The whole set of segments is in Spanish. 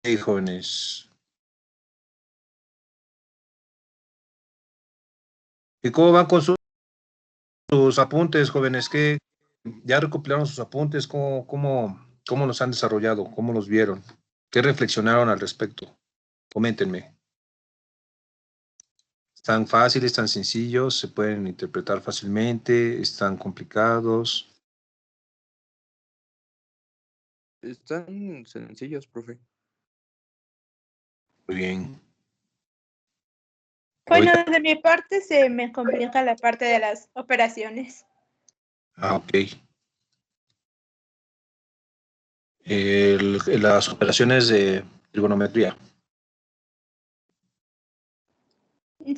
jóvenes. ¿Y cómo van con sus apuntes, jóvenes? ¿Qué, ya recopilaron sus apuntes? ¿Cómo los han desarrollado? ¿Cómo los vieron? ¿Qué reflexionaron al respecto? Coméntenme. ¿Están fáciles, están sencillos? ¿Se pueden interpretar fácilmente? ¿Están complicados? Están sencillos, profe. Muy bien. Bueno, Ahorita- de mi parte se me complica la parte de las operaciones. Ok. Las operaciones de trigonometría.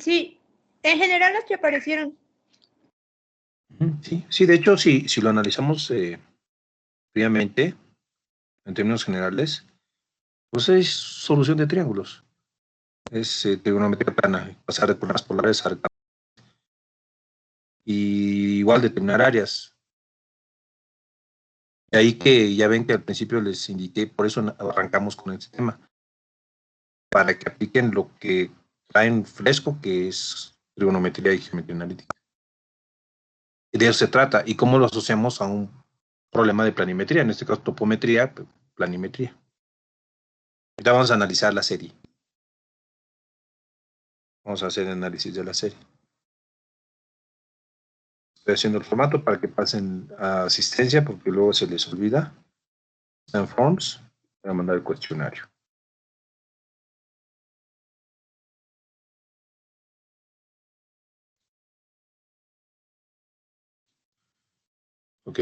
Sí, en general las que aparecieron. Sí, de hecho, si lo analizamos fríamente, en términos generales, pues es solución de triángulos. Es trigonometría plana, pasar de curvas polares a rectángulos. Y igual determinar áreas. De ahí que ya ven que al principio les indiqué, por eso arrancamos con este tema, para que apliquen lo que traen fresco, que es trigonometría y geometría analítica. Y de eso se trata, y cómo lo asociamos a un problema de planimetría, en este caso topometría, planimetría. Ahorita vamos a analizar la serie. Vamos a hacer el análisis de la serie. Estoy haciendo el formato para que pasen a asistencia, porque luego se les olvida. En Forms, voy a mandar el cuestionario. Ok.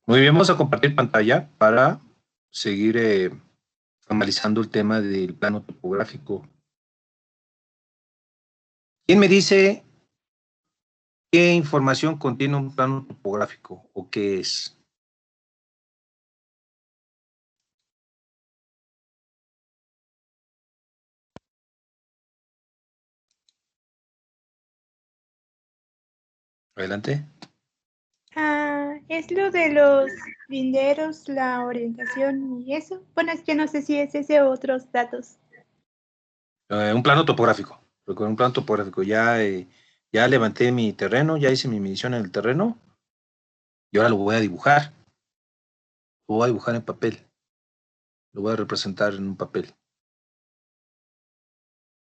Muy bien, vamos a compartir pantalla para seguir analizando el tema del plano topográfico. ¿Quién me dice qué información contiene un plano topográfico o qué es? Adelante. Es lo de los linderos, la orientación y eso. Bueno, es que no sé si es ese o otros datos. Un plano topográfico. Recuerda, un plano topográfico. Ya levanté mi terreno, ya hice mi medición en el terreno y ahora lo voy a dibujar. Lo voy a dibujar en papel. Lo voy a representar en un papel.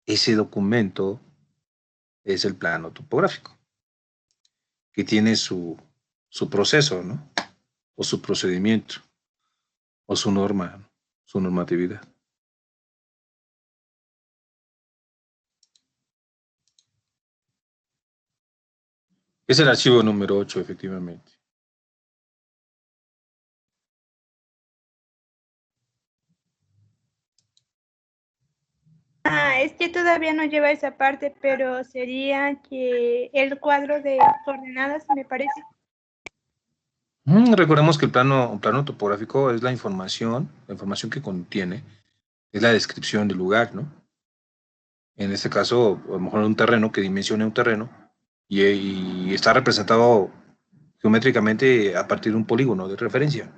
Ese documento es el plano topográfico, que tiene su proceso, ¿no? O su procedimiento, o su norma, su normatividad. Es el archivo número 8, efectivamente. Es que todavía no lleva esa parte, pero sería que el cuadro de coordenadas, me parece. Recordemos que el plano topográfico es la información que contiene, es la descripción del lugar, ¿no? En este caso, a lo mejor un terreno que dimensione un terreno y está representado geométricamente a partir de un polígono de referencia.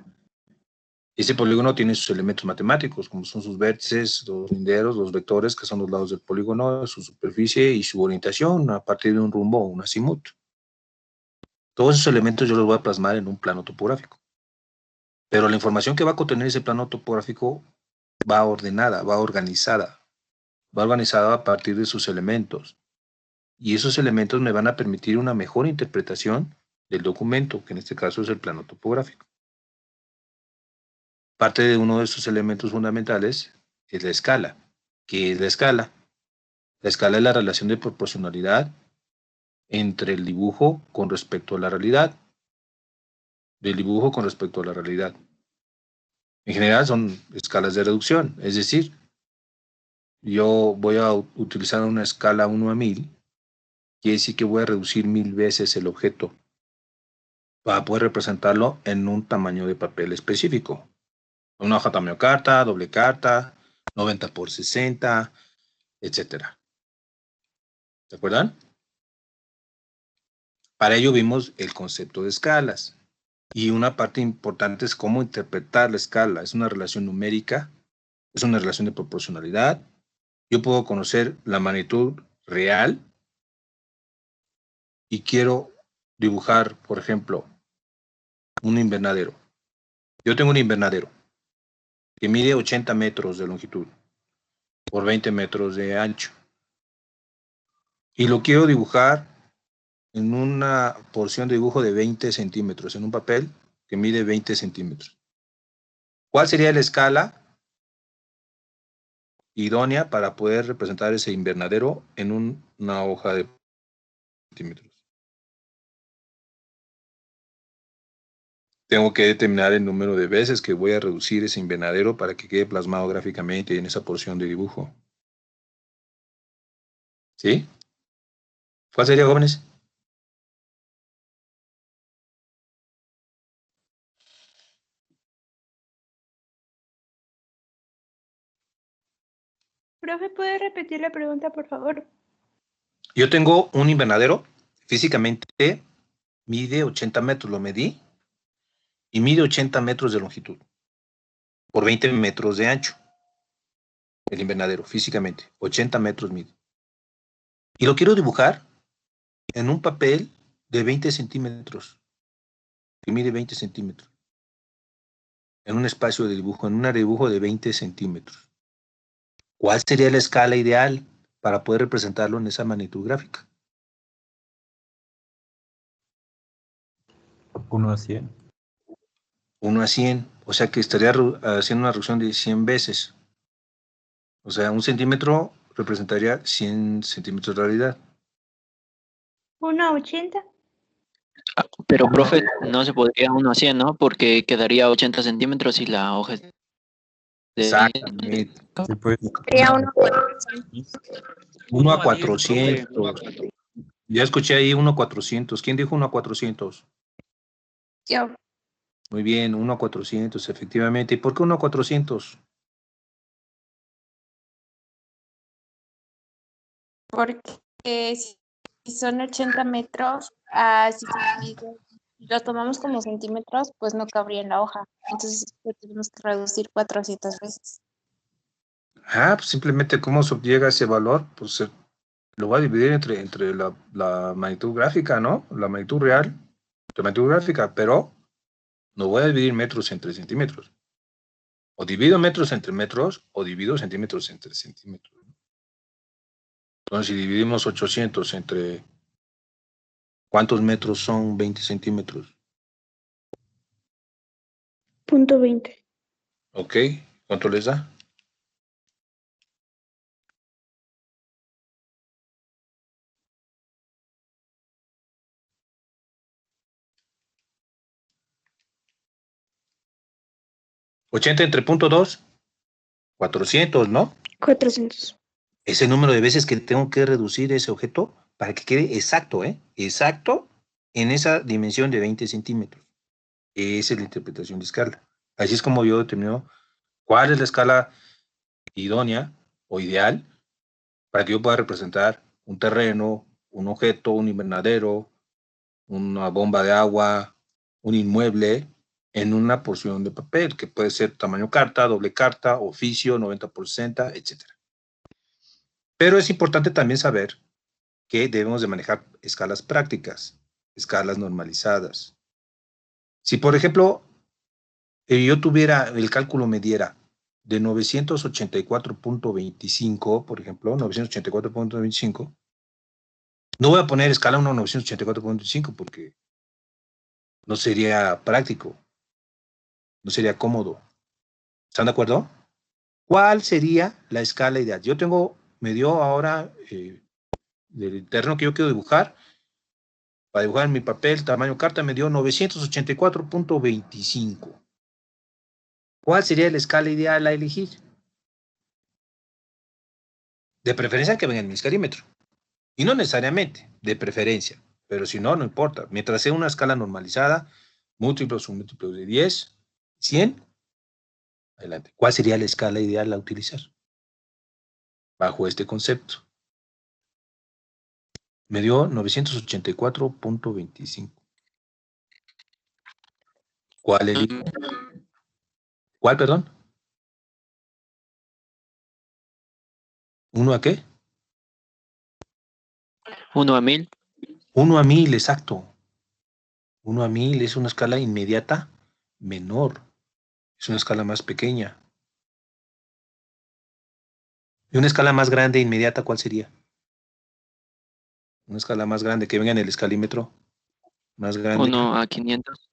Ese polígono tiene sus elementos matemáticos, como son sus vértices, los linderos, los vectores, que son los lados del polígono, su superficie y su orientación a partir de un rumbo o un azimut. Todos esos elementos yo los voy a plasmar en un plano topográfico. Pero la información que va a contener ese plano topográfico va ordenada, va organizada a partir de sus elementos. Y esos elementos me van a permitir una mejor interpretación del documento, que en este caso es el plano topográfico. Parte de uno de estos elementos fundamentales es la escala. ¿Qué es la escala? La escala es la relación de proporcionalidad entre el dibujo con respecto a la realidad. Del dibujo con respecto a la realidad. En general son escalas de reducción, es decir, yo voy a utilizar una escala 1 a 1000, quiere decir que voy a reducir 1000 veces el objeto para poder representarlo en un tamaño de papel específico. Una hoja tamaño carta, doble carta, 90 por 60, etcétera. ¿Se acuerdan? Para ello vimos el concepto de escalas. Y una parte importante es cómo interpretar la escala. Es una relación numérica, es una relación de proporcionalidad. Yo puedo conocer la magnitud real y quiero dibujar, por ejemplo, un invernadero. Yo tengo un invernadero que mide 80 metros de longitud por 20 metros de ancho. Y lo quiero dibujar en una porción de dibujo de 20 centímetros, en un papel que mide 20 centímetros. ¿Cuál sería la escala idónea para poder representar ese invernadero en una hoja de centímetros? Tengo que determinar el número de veces que voy a reducir ese invernadero para que quede plasmado gráficamente en esa porción de dibujo. ¿Sí? ¿Cuál sería, jóvenes? Profe, ¿puede repetir la pregunta, por favor? Yo tengo un invernadero, físicamente mide 80 metros, lo medí, y mide 80 metros de longitud por 20 metros de ancho. El invernadero, físicamente, 80 metros mide. Y lo quiero dibujar en un papel de 20 centímetros, que mide 20 centímetros, en un espacio de dibujo, en un dibujo de 20 centímetros. ¿Cuál sería la escala ideal para poder representarlo en esa magnitud gráfica? 1/100. 1/100, o sea que estaría haciendo una reducción de 100 veces. O sea, un centímetro representaría 100 centímetros de realidad. 1/80. Pero, profe, no se podría 1/100, ¿no? Porque quedaría 80 centímetros y la hoja es de... Exactamente. Sí, pues. Sería 1 a 1/10, 400. Ya escuché ahí 1 a 400. ¿Quién dijo 1 a 400? Yo. Muy bien, 1 a 400, efectivamente. ¿Y por qué 1 a 400? Porque si son 80 metros, si lo tomamos como centímetros, pues no cabría en la hoja. Entonces lo tenemos que reducir 400 veces. Pues simplemente cómo llega ese valor, pues lo voy a dividir entre la magnitud gráfica, ¿no? La magnitud real, la magnitud gráfica, pero no voy a dividir metros entre centímetros. O divido metros entre metros, o divido centímetros entre centímetros. Entonces, si dividimos 800 entre... ¿Cuántos metros son 20 centímetros? .20. Ok, ¿cuánto les da? ¿80 entre .2? 400, ¿no? 400. Ese número de veces que tengo que reducir ese objeto para que quede exacto, ¿eh? Exacto en esa dimensión de 20 centímetros. Esa es la interpretación de escala. Así es como yo determino cuál es la escala idónea o ideal para que yo pueda representar un terreno, un objeto, un invernadero, una bomba de agua, un inmueble en una porción de papel, que puede ser tamaño carta, doble carta, oficio, 90%, etc. Pero es importante también saber que debemos de manejar escalas prácticas, escalas normalizadas. Si, por ejemplo, yo tuviera, el cálculo me diera de 984.25, por ejemplo, 984.25, no voy a poner escala 1 a 984.25 porque no sería práctico, no sería cómodo. ¿Están de acuerdo? ¿Cuál sería la escala ideal? Me dio ahora del terreno que yo quiero dibujar, para dibujar en mi papel, tamaño carta, me dio 984.25. ¿Cuál sería la escala ideal a elegir? De preferencia que venga en mi escalímetro. Y no necesariamente, de preferencia. Pero si no, no importa. Mientras sea una escala normalizada, múltiplos o múltiplos de 10, 100, adelante. ¿Cuál sería la escala ideal a utilizar? Bajo este concepto. Me dio 984.25. ¿Cuál, Eli? ¿Cuál, perdón? ¿Uno a qué? 1 a 1000. 1 a 1000, exacto. 1 a 1000 es una escala inmediata menor. Es una escala más pequeña. ¿Y una escala más grande inmediata cuál sería? Una escala más grande que venga en el escalímetro. Más grande. 1 a 500.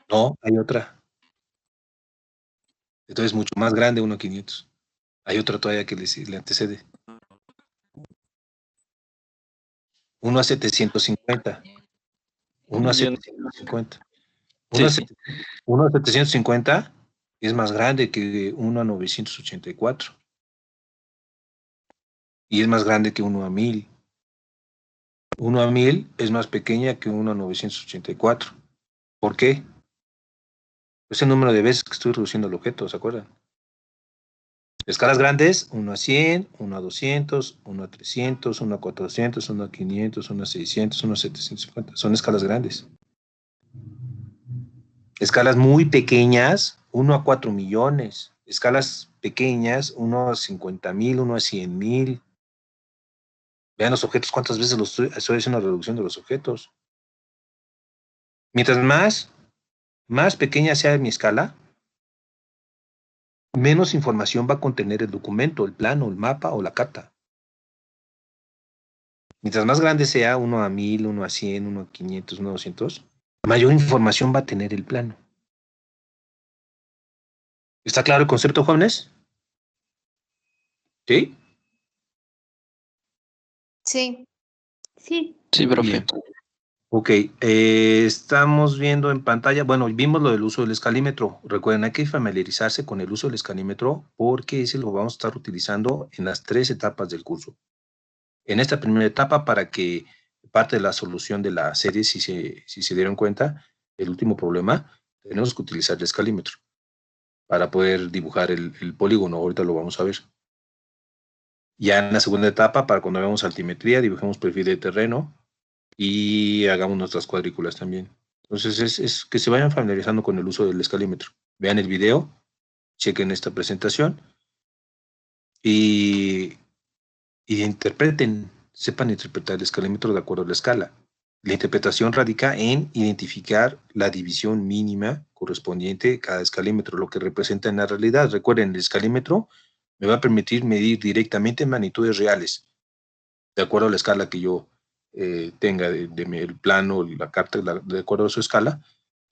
No, hay otra. Entonces mucho más grande 1 a 500. Hay otra todavía que le antecede. 1 a 750. 1 a Yo no- 750. 1 Sí, a sí. 750 es más grande que 1 a 984. Y es más grande que 1 a 1000. 1 a 1000 es más pequeña que 1 a 984. ¿Por qué? Es el número de veces que estoy reduciendo el objeto, ¿se acuerdan? Escalas grandes, 1 a 100, 1 a 200, 1 a 300, 1 a 400, 1 a 500, 1 a 600, 1 a 750. Son escalas grandes. Escalas muy pequeñas, 1 a 4 millones. Escalas pequeñas, 1 a 50,000, 1 a 100,000. Vean los objetos, cuántas veces estoy haciendo la reducción de los objetos. Mientras más pequeña sea mi escala, menos información va a contener el documento, el plano, el mapa o la carta. Mientras más grande sea, 1 a 1000, 1 a 100, 1 a 500, 1 a 200, mayor información va a tener el plano. ¿Está claro el concepto, jóvenes? ¿Sí? Sí. Sí, Sí, profe. Bien. Ok, estamos viendo en pantalla, bueno, vimos lo del uso del escalímetro. Recuerden, hay que familiarizarse con el uso del escalímetro porque ese lo vamos a estar utilizando en las 3 etapas del curso. En esta primera etapa, para que parte de la solución de la serie, si se dieron cuenta, el último problema, tenemos que utilizar el escalímetro para poder dibujar el polígono. Ahorita lo vamos a ver. Ya en la segunda etapa, para cuando hagamos altimetría, dibujemos perfil de terreno y hagamos nuestras cuadrículas también. Entonces, es que se vayan familiarizando con el uso del escalímetro. Vean el video, chequen esta presentación y interpreten, sepan interpretar el escalímetro de acuerdo a la escala. La interpretación radica en identificar la división mínima correspondiente a cada escalímetro, lo que representa en la realidad. Recuerden, el escalímetro me va a permitir medir directamente magnitudes reales, de acuerdo a la escala que yo tenga, el plano, la carta, de acuerdo a su escala.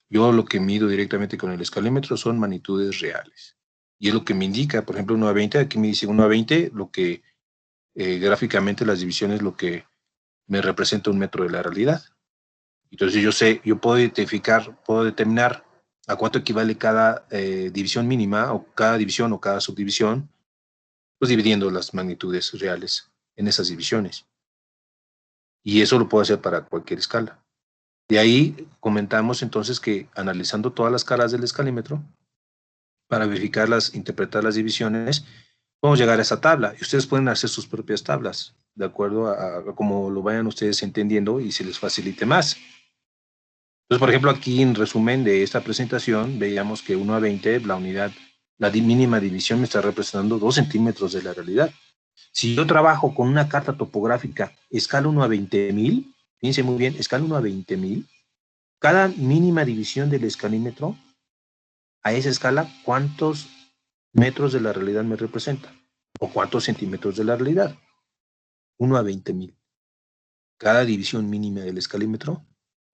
Yo lo que mido directamente con el escalímetro son magnitudes reales. Y es lo que me indica, por ejemplo, 1 a 20, aquí me dice 1 a 20, lo que gráficamente las divisiones lo que me representa 1 metro de la realidad. Entonces yo puedo identificar, puedo determinar a cuánto equivale cada división mínima o cada división o cada subdivisión, pues dividiendo las magnitudes reales en esas divisiones. Y eso lo puedo hacer para cualquier escala. De ahí comentamos entonces que analizando todas las caras del escalímetro, para verificarlas, interpretar las divisiones, podemos llegar a esa tabla. Y ustedes pueden hacer sus propias tablas, de acuerdo a cómo lo vayan ustedes entendiendo y se les facilite más. Entonces, por ejemplo, aquí en resumen de esta presentación, veíamos que 1 a 20, la unidad, la mínima división me está representando 2 centímetros de la realidad. Si yo trabajo con una carta topográfica escala 1 a 20,000, fíjense muy bien, escala 1 a 20,000, cada mínima división del escalímetro, a esa escala, ¿cuántos metros de la realidad me representa? ¿O cuántos centímetros de la realidad? 1 a 20,000. Cada división mínima del escalímetro,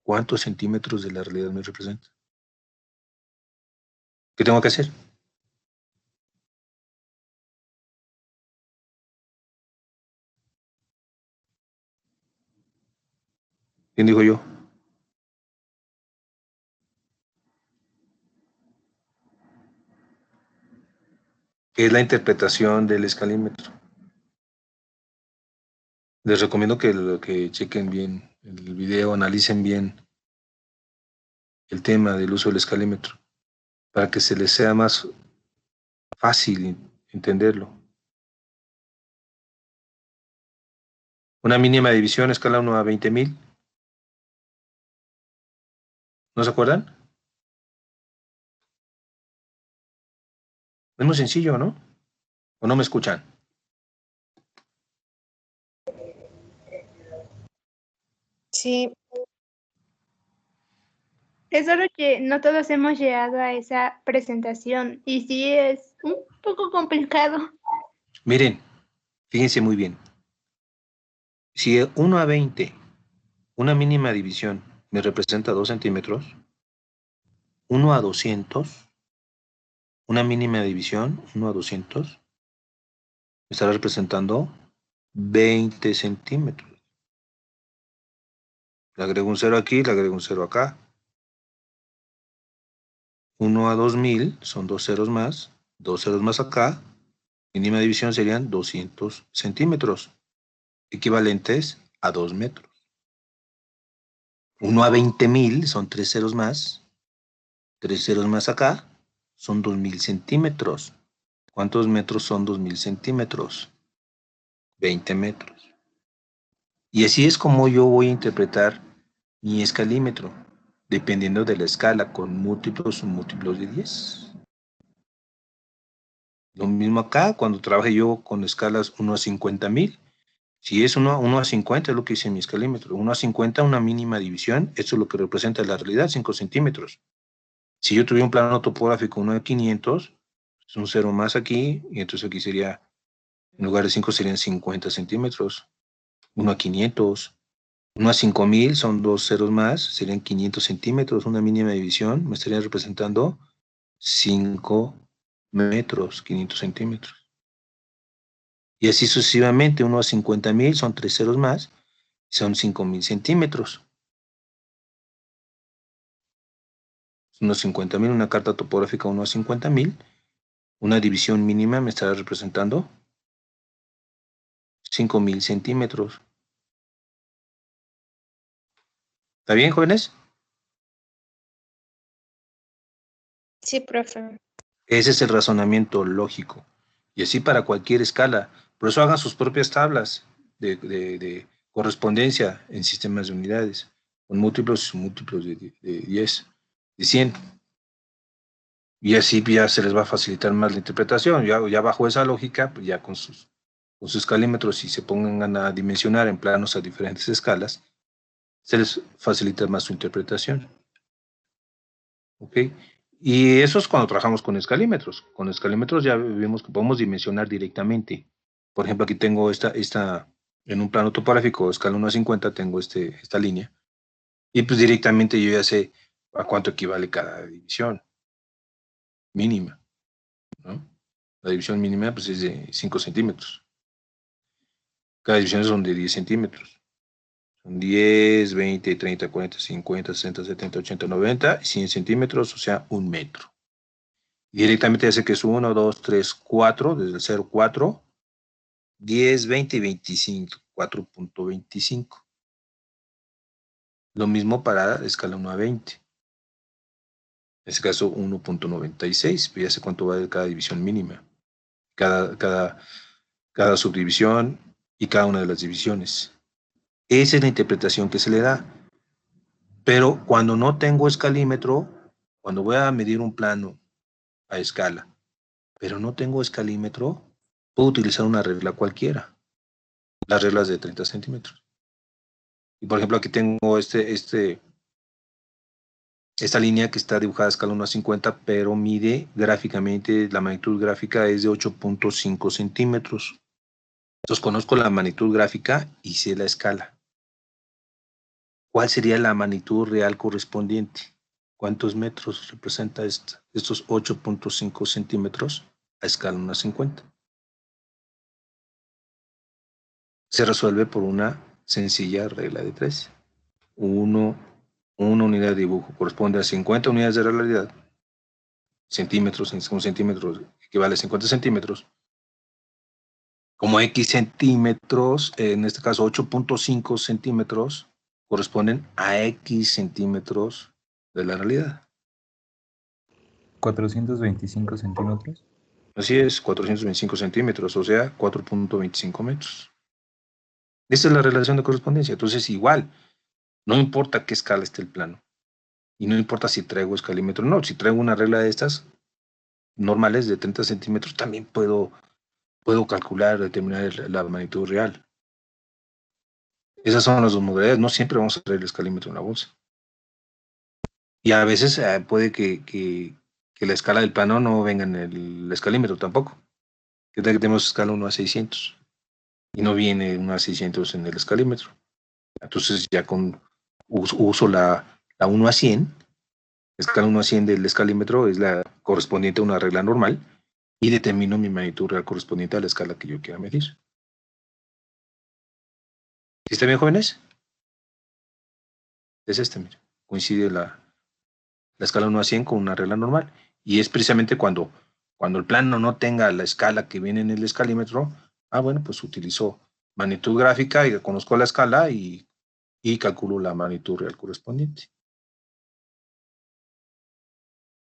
¿cuántos centímetros de la realidad me representa? ¿Qué tengo que hacer? ¿Quién digo yo? ¿Qué es la interpretación del escalímetro? Les recomiendo que chequen bien el video, analicen bien el tema del uso del escalímetro, para que se les sea más fácil entenderlo. Una mínima división escala 1 a 20,000. ¿No se acuerdan? Es muy sencillo, ¿no? ¿O no me escuchan? Sí, Es solo que no todos hemos llegado a esa presentación y sí es un poco complicado. Miren, fíjense muy bien. Si 1 a 20, una mínima división, me representa 2 centímetros, 1 a 200, una mínima división, 1 a 200, me estará representando 20 centímetros. Le agrego un 0 aquí, le agrego un 0 acá. 1 a 2000 son 2 ceros más acá. Mínima división serían 200 centímetros, equivalentes a 2 metros. 1 a 20,000 son 3 ceros más. 3 ceros más acá son 2000 centímetros. ¿Cuántos metros son 2000 centímetros? 20 metros. Y así es como yo voy a interpretar mi escalímetro, dependiendo de la escala, con múltiplos o múltiplos de 10. Lo mismo acá, cuando trabaje yo con escalas 1 a 50,000. Si es 1 a 50, es lo que dice mi escalímetro. 1 a 50, una mínima división, esto es lo que representa la realidad, 5 centímetros. Si yo tuviera un plano topográfico 1 a 500, es un 0 más aquí, y entonces aquí sería, en lugar de 5 serían 50 centímetros. 1 a 500. 1 a 5000 son 2 ceros más, serían 500 centímetros. Una mínima división me estaría representando 5 metros, 500 centímetros. Y así sucesivamente, 1 a 50,000 son 3 ceros más, son 5000 centímetros. 1 a 50,000, una carta topográfica 1 a 50,000, una división mínima me estará representando 5000 centímetros. ¿Está bien, jóvenes? sí, profe. Ese es el razonamiento lógico. Y así para cualquier escala. Por eso hagan sus propias tablas de correspondencia en sistemas de unidades, con múltiplos y múltiplos de 10, de 100. Y así ya se les va a facilitar más la interpretación. Ya bajo esa lógica, pues ya con sus escalímetros, si se pongan a dimensionar en planos a diferentes escalas, se les facilita más su interpretación. ¿Ok? Y eso es cuando trabajamos con escalímetros. Con escalímetros ya vemos que podemos dimensionar directamente. Por ejemplo, aquí tengo en un plano topográfico, escala 1 a 50, tengo esta línea. Y pues directamente yo ya sé a cuánto equivale cada división mínima, ¿no? La división mínima pues es de 5 centímetros. Cada división son de 10 centímetros. Son 10, 20, 30, 40, 50, 60, 70, 80, 90, 100 centímetros, o sea, 1 metro. Directamente ya sé que es 1, 2, 3, 4, desde el 0, 4, 10, 20 y 25, 4.25. Lo mismo para escala 1 a 20. En este caso 1.96, pues ya sé cuánto vale cada división mínima, cada subdivisión y cada una de las divisiones. Esa es la interpretación que se le da. Pero cuando no tengo escalímetro, cuando voy a medir un plano a escala, pero no tengo escalímetro, puedo utilizar una regla cualquiera, las reglas de 30 centímetros. Y por ejemplo, aquí tengo esta línea que está dibujada a escala 1 a 50, pero mide gráficamente, la magnitud gráfica es de 8.5 centímetros. Entonces conozco la magnitud gráfica y sé la escala. ¿Cuál sería la magnitud real correspondiente? ¿Cuántos metros representa estos 8.5 centímetros a escala 1 a 50? Se resuelve por una sencilla regla de 3. Una unidad de dibujo corresponde a 50 unidades de realidad. Centímetros, un centímetro equivale a 50 centímetros. Como X centímetros, en este caso 8.5 centímetros, corresponden a X centímetros de la realidad. 425 centímetros. Así es, 425 centímetros, o sea, 4.25 metros. Esta es la relación de correspondencia. Entonces, igual, no importa qué escala esté el plano. Y no importa si traigo escalímetro o no. Si traigo una regla de estas, normales de 30 centímetros, también puedo calcular, determinar la magnitud real. Esas son las dos modalidades. No siempre vamos a traer el escalímetro en la bolsa. Y a veces puede que la escala del plano no venga en el escalímetro tampoco. ¿Qué tal que tenemos escala 1 a 600? Y no viene 1 a 600 en el escalímetro. Entonces ya uso la 1 a 100, escala 1 a 100 del escalímetro es la correspondiente a una regla normal y determino mi magnitud real correspondiente a la escala que yo quiera medir. ¿Sí está bien, jóvenes? Es mira. Coincide la escala 1 a 100 con una regla normal. Y es precisamente cuando el plano no tenga la escala que viene en el escalímetro, bueno, pues utilizo magnitud gráfica y conozco la escala y calculo la magnitud real correspondiente.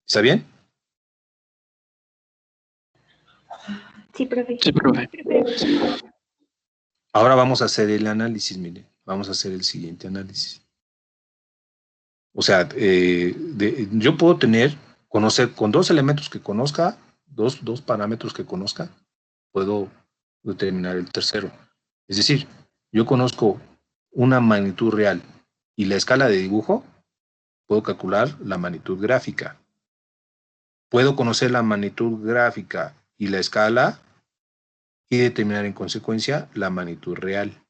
¿Está bien? Sí, profe. Sí, profe. Ahora vamos a hacer el análisis, miren. Vamos a hacer el siguiente análisis. O sea, yo puedo conocer con dos elementos que conozca, dos parámetros que conozca, puedo determinar el tercero. Es decir, yo conozco una magnitud real y la escala de dibujo, puedo calcular la magnitud gráfica. Puedo conocer la magnitud gráfica y la escala y determinar en consecuencia la magnitud real.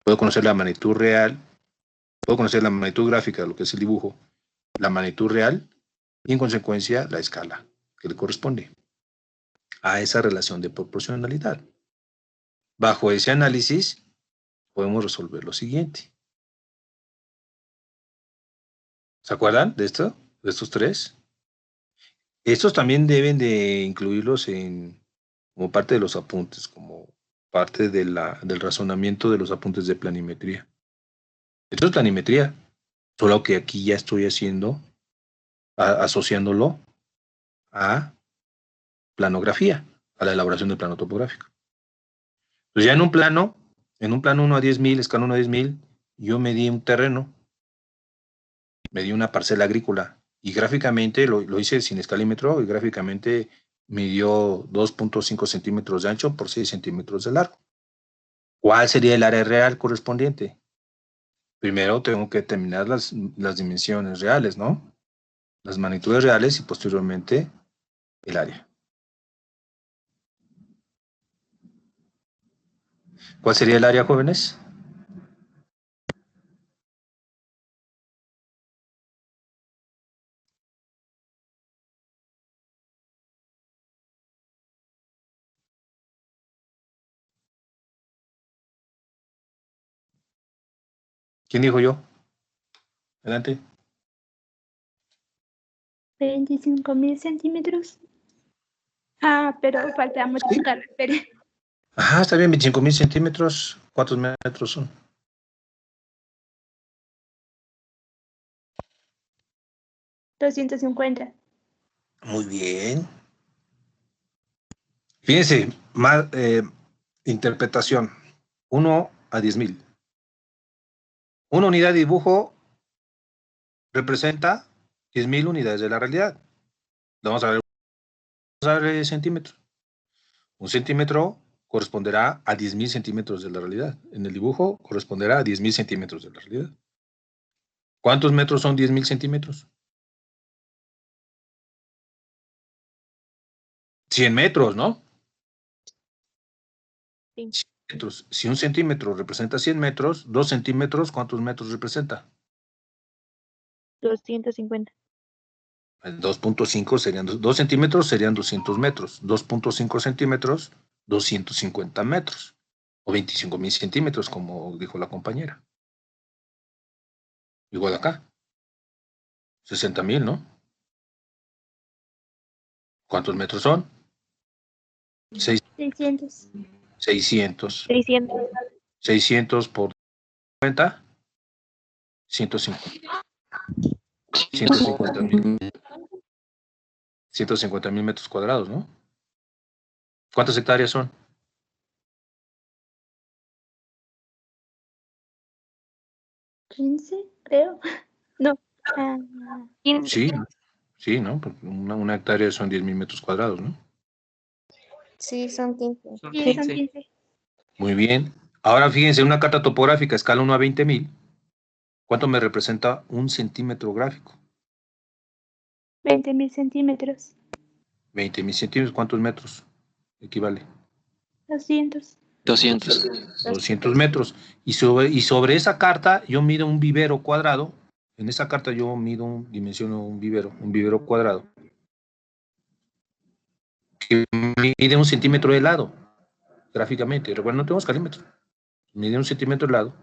Puedo conocer la magnitud real, puedo conocer la magnitud gráfica de lo que es el dibujo, la magnitud real y en consecuencia la escala que le corresponde a esa relación de proporcionalidad. Bajo ese análisis podemos resolver lo siguiente. ¿Se acuerdan de esto? De estos tres. Estos también deben de incluirlos como parte de los apuntes, como parte del razonamiento de los apuntes de planimetría. Esto es planimetría, solo que aquí ya estoy asociándolo a planografía, a la elaboración del plano topográfico. Pues ya en un plano 1 a 10,000, escala 1 a 10,000, yo medí un terreno, medí una parcela agrícola y gráficamente lo hice sin escalímetro y gráficamente midió 2.5 centímetros de ancho por 6 centímetros de largo. ¿Cuál sería el área real correspondiente? Primero tengo que determinar las dimensiones reales, ¿no? Las magnitudes reales y posteriormente el área. ¿Cuál sería el área, jóvenes? ¿Quién dijo yo? Adelante. 25,000 centímetros. Pero falta modificarlo, espere. Ajá, está bien, 25,000 centímetros. ¿Cuántos metros son? 250. Muy bien. Fíjense, más interpretación. 1 a 10,000. Una unidad de dibujo representa 10,000 unidades de la realidad. Vamos a ver centímetros. Un centímetro corresponderá a 10,000 centímetros de la realidad. En el dibujo corresponderá a 10,000 centímetros de la realidad. ¿Cuántos metros son 10,000 centímetros? 100 metros, ¿no? Sí. 100 metros. Si un centímetro representa 100 metros, 2 centímetros, ¿cuántos metros representa? 250. 2.5 serían 2 centímetros, serían 200 metros. 2.5 centímetros, 250 metros. O 25,000 centímetros, como dijo la compañera. Igual acá. 60,000, ¿no? ¿Cuántos metros son? 600. 600. 600. 600 por 50, 150. 150,000 metros cuadrados, ¿no? ¿Cuántas hectáreas son? 15, creo. No. 15. Sí, Sí, ¿no? Porque una hectárea son 10.000 metros cuadrados, ¿no? Sí, son 15. Sí, son 15. Muy bien. Ahora fíjense, una carta topográfica escala 1 a 20.000. ¿Cuánto me representa un centímetro gráfico? 20.000 centímetros. 20.000 centímetros, ¿cuántos metros equivale? 200. 200. 200 metros. Y sobre esa carta yo mido un vivero cuadrado. En esa carta yo dimensiono un vivero cuadrado, que mide 1 centímetro de lado, gráficamente. Recuerden, no tenemos calímetros. Mide 1 centímetro de lado.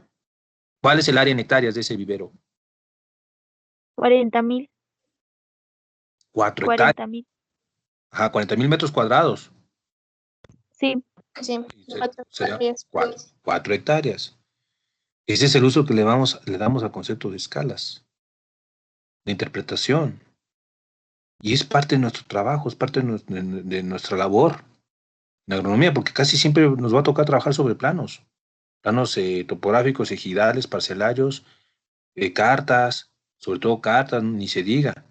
¿Cuál es el área en hectáreas de ese vivero? 40.000. 4 hectáreas. 40.000. Ajá, 40.000 metros cuadrados. Sí. Sí, Sería 4 4 hectáreas. Ese es el uso que le damos al concepto de escalas, de interpretación. Y es parte de nuestro trabajo, es parte de nuestra labor en agronomía, porque casi siempre nos va a tocar trabajar sobre planos topográficos, ejidales, parcelarios, cartas, sobre todo cartas, ni se diga.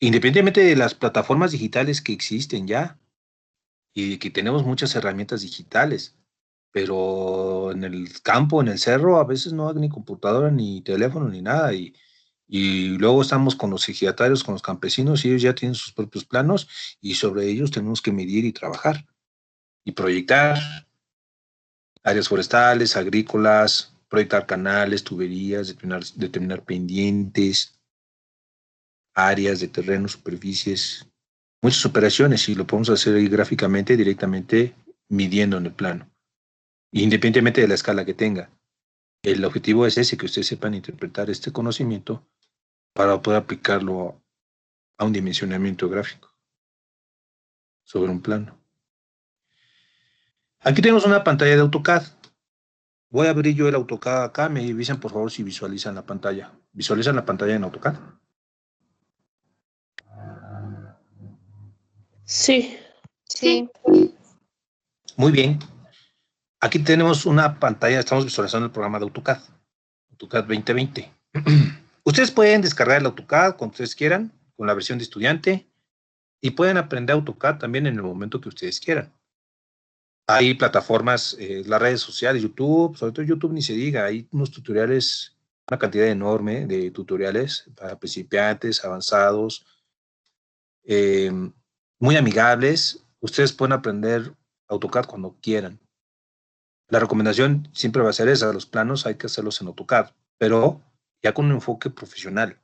Independientemente de las plataformas digitales que existen ya, y que tenemos muchas herramientas digitales, pero en el campo, en el cerro, a veces no hay ni computadora, ni teléfono, ni nada, y luego estamos con los ejidatarios, con los campesinos, y ellos ya tienen sus propios planos, y sobre ellos tenemos que medir y trabajar, y proyectar áreas forestales, agrícolas, proyectar canales, tuberías, determinar pendientes, áreas de terreno, superficies, muchas operaciones, y lo podemos hacer ahí gráficamente, directamente midiendo en el plano, independientemente de la escala que tenga. El objetivo es ese, que ustedes sepan interpretar este conocimiento para poder aplicarlo a un dimensionamiento gráfico sobre un plano. Aquí tenemos una pantalla de AutoCAD. Voy a abrir yo el AutoCAD acá, me dicen por favor si visualizan la pantalla. ¿Visualizan la pantalla en AutoCAD? Sí. Sí. Muy bien. Aquí tenemos una pantalla, estamos visualizando el programa de AutoCAD 2020. Ustedes pueden descargar el AutoCAD cuando ustedes quieran, con la versión de estudiante, y pueden aprender AutoCAD también en el momento que ustedes quieran. Hay plataformas, las redes sociales, YouTube, sobre todo YouTube ni se diga, hay unos tutoriales, una cantidad enorme de tutoriales para principiantes, avanzados, muy amigables. Ustedes pueden aprender AutoCAD cuando quieran. La recomendación siempre va a ser esa, los planos hay que hacerlos en AutoCAD, pero ya con un enfoque profesional.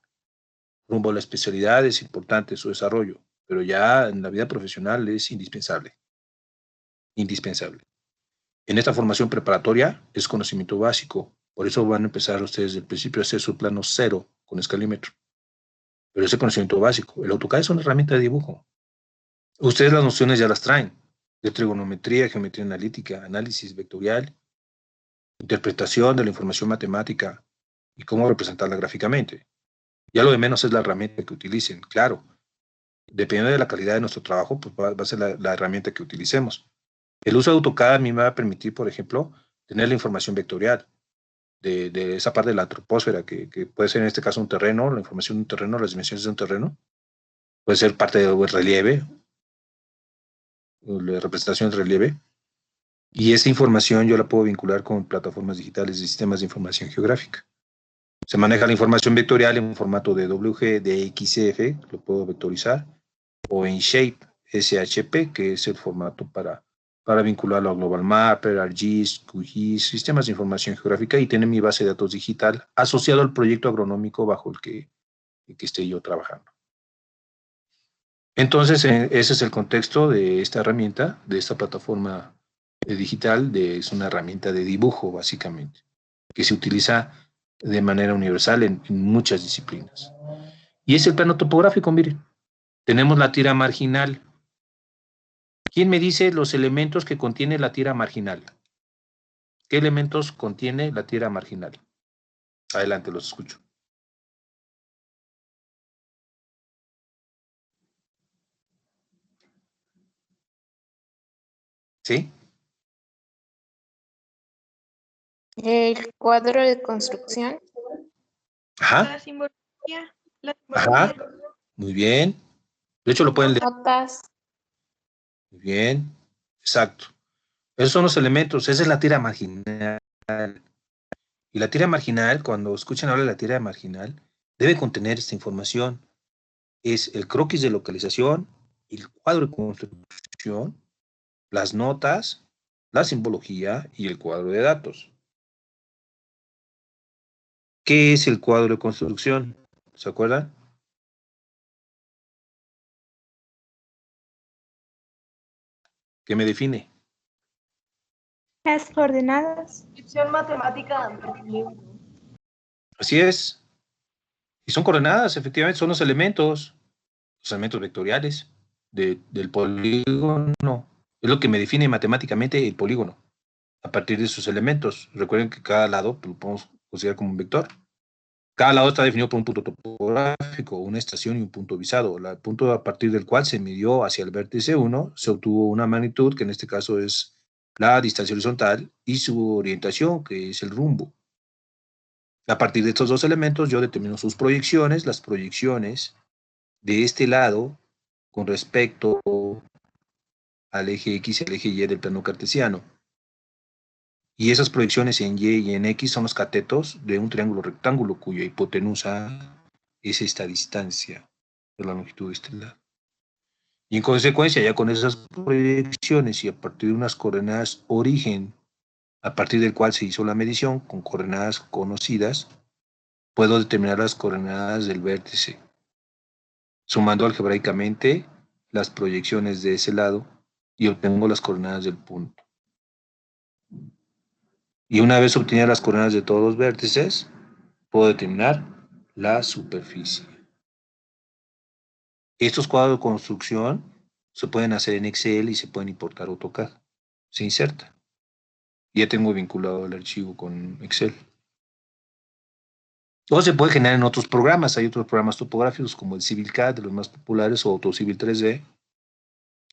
Rumbo a la especialidad es importante su desarrollo, pero ya en la vida profesional es indispensable. Indispensable. En esta formación preparatoria es conocimiento básico, por eso van a empezar ustedes desde el principio a hacer su plano cero con escalímetro. Pero ese conocimiento básico, el AutoCAD es una herramienta de dibujo. Ustedes las nociones ya las traen, de trigonometría, geometría analítica, análisis vectorial, interpretación de la información matemática y cómo representarla gráficamente. Ya lo de menos es la herramienta que utilicen, claro. Dependiendo de la calidad de nuestro trabajo, pues va a ser la herramienta que utilicemos. El uso de AutoCAD a mí me va a permitir, por ejemplo, tener la información vectorial de esa parte de la troposfera, que puede ser en este caso un terreno, la información de un terreno, las dimensiones de un terreno, puede ser parte del relieve, la representación del relieve, y esa información yo la puedo vincular con plataformas digitales de sistemas de información geográfica. Se maneja la información vectorial en formato de WG, de XF, lo puedo vectorizar, o en Shape, SHP, que es el formato para vincularlo a Global Mapper, ArcGIS, QGIS, sistemas de información geográfica, y tener mi base de datos digital asociado al proyecto agronómico bajo el que esté yo trabajando. Entonces, ese es el contexto de esta herramienta, de esta plataforma digital, es una herramienta de dibujo, básicamente, que se utiliza de manera universal en muchas disciplinas. Y es el plano topográfico, miren. Tenemos la tira marginal. ¿Quién me dice los elementos que contiene la tira marginal? ¿Qué elementos contiene la tira marginal? Adelante, los escucho. ¿Sí? El cuadro de construcción. Ajá. La simbología. Ajá. Muy bien. De hecho, lo pueden leer. Notas. Muy bien. Exacto. Esos son los elementos. Esa es la tira marginal. Y la tira marginal, cuando escuchan hablar de la tira marginal, debe contener esta información. Es el croquis de localización, el cuadro de construcción, las notas, la simbología y el cuadro de datos. ¿Qué es el cuadro de construcción? ¿Se acuerdan? ¿Qué me define? Las coordenadas. Descripción matemática del polígono. Así es. Y son coordenadas, efectivamente, son los elementos vectoriales del polígono. Es lo que me define matemáticamente el polígono, a partir de sus elementos. Recuerden que cada lado lo podemos considerar como un vector. Cada lado está definido por un punto topográfico, una estación y un punto visado. El punto a partir del cual se midió hacia el vértice 1, se obtuvo una magnitud, que en este caso es la distancia horizontal, y su orientación, que es el rumbo. A partir de estos dos elementos, yo determino sus proyecciones, las proyecciones de este lado con respecto al eje X y al eje Y del plano cartesiano. Y esas proyecciones en Y y en X son los catetos de un triángulo rectángulo cuya hipotenusa es esta distancia de la longitud de este lado. Y en consecuencia, ya con esas proyecciones y a partir de unas coordenadas origen, a partir del cual se hizo la medición con coordenadas conocidas, puedo determinar las coordenadas del vértice, sumando algebraicamente las proyecciones de ese lado y obtengo las coordenadas del punto. Y una vez obtenidas las coordenadas de todos los vértices, puedo determinar la superficie. Estos cuadros de construcción se pueden hacer en Excel y se pueden importar AutoCAD. Se inserta. Ya tengo vinculado el archivo con Excel. O se puede generar en otros programas. Hay otros programas topográficos como el CivilCAD, de los más populares, o AutoCivil 3D,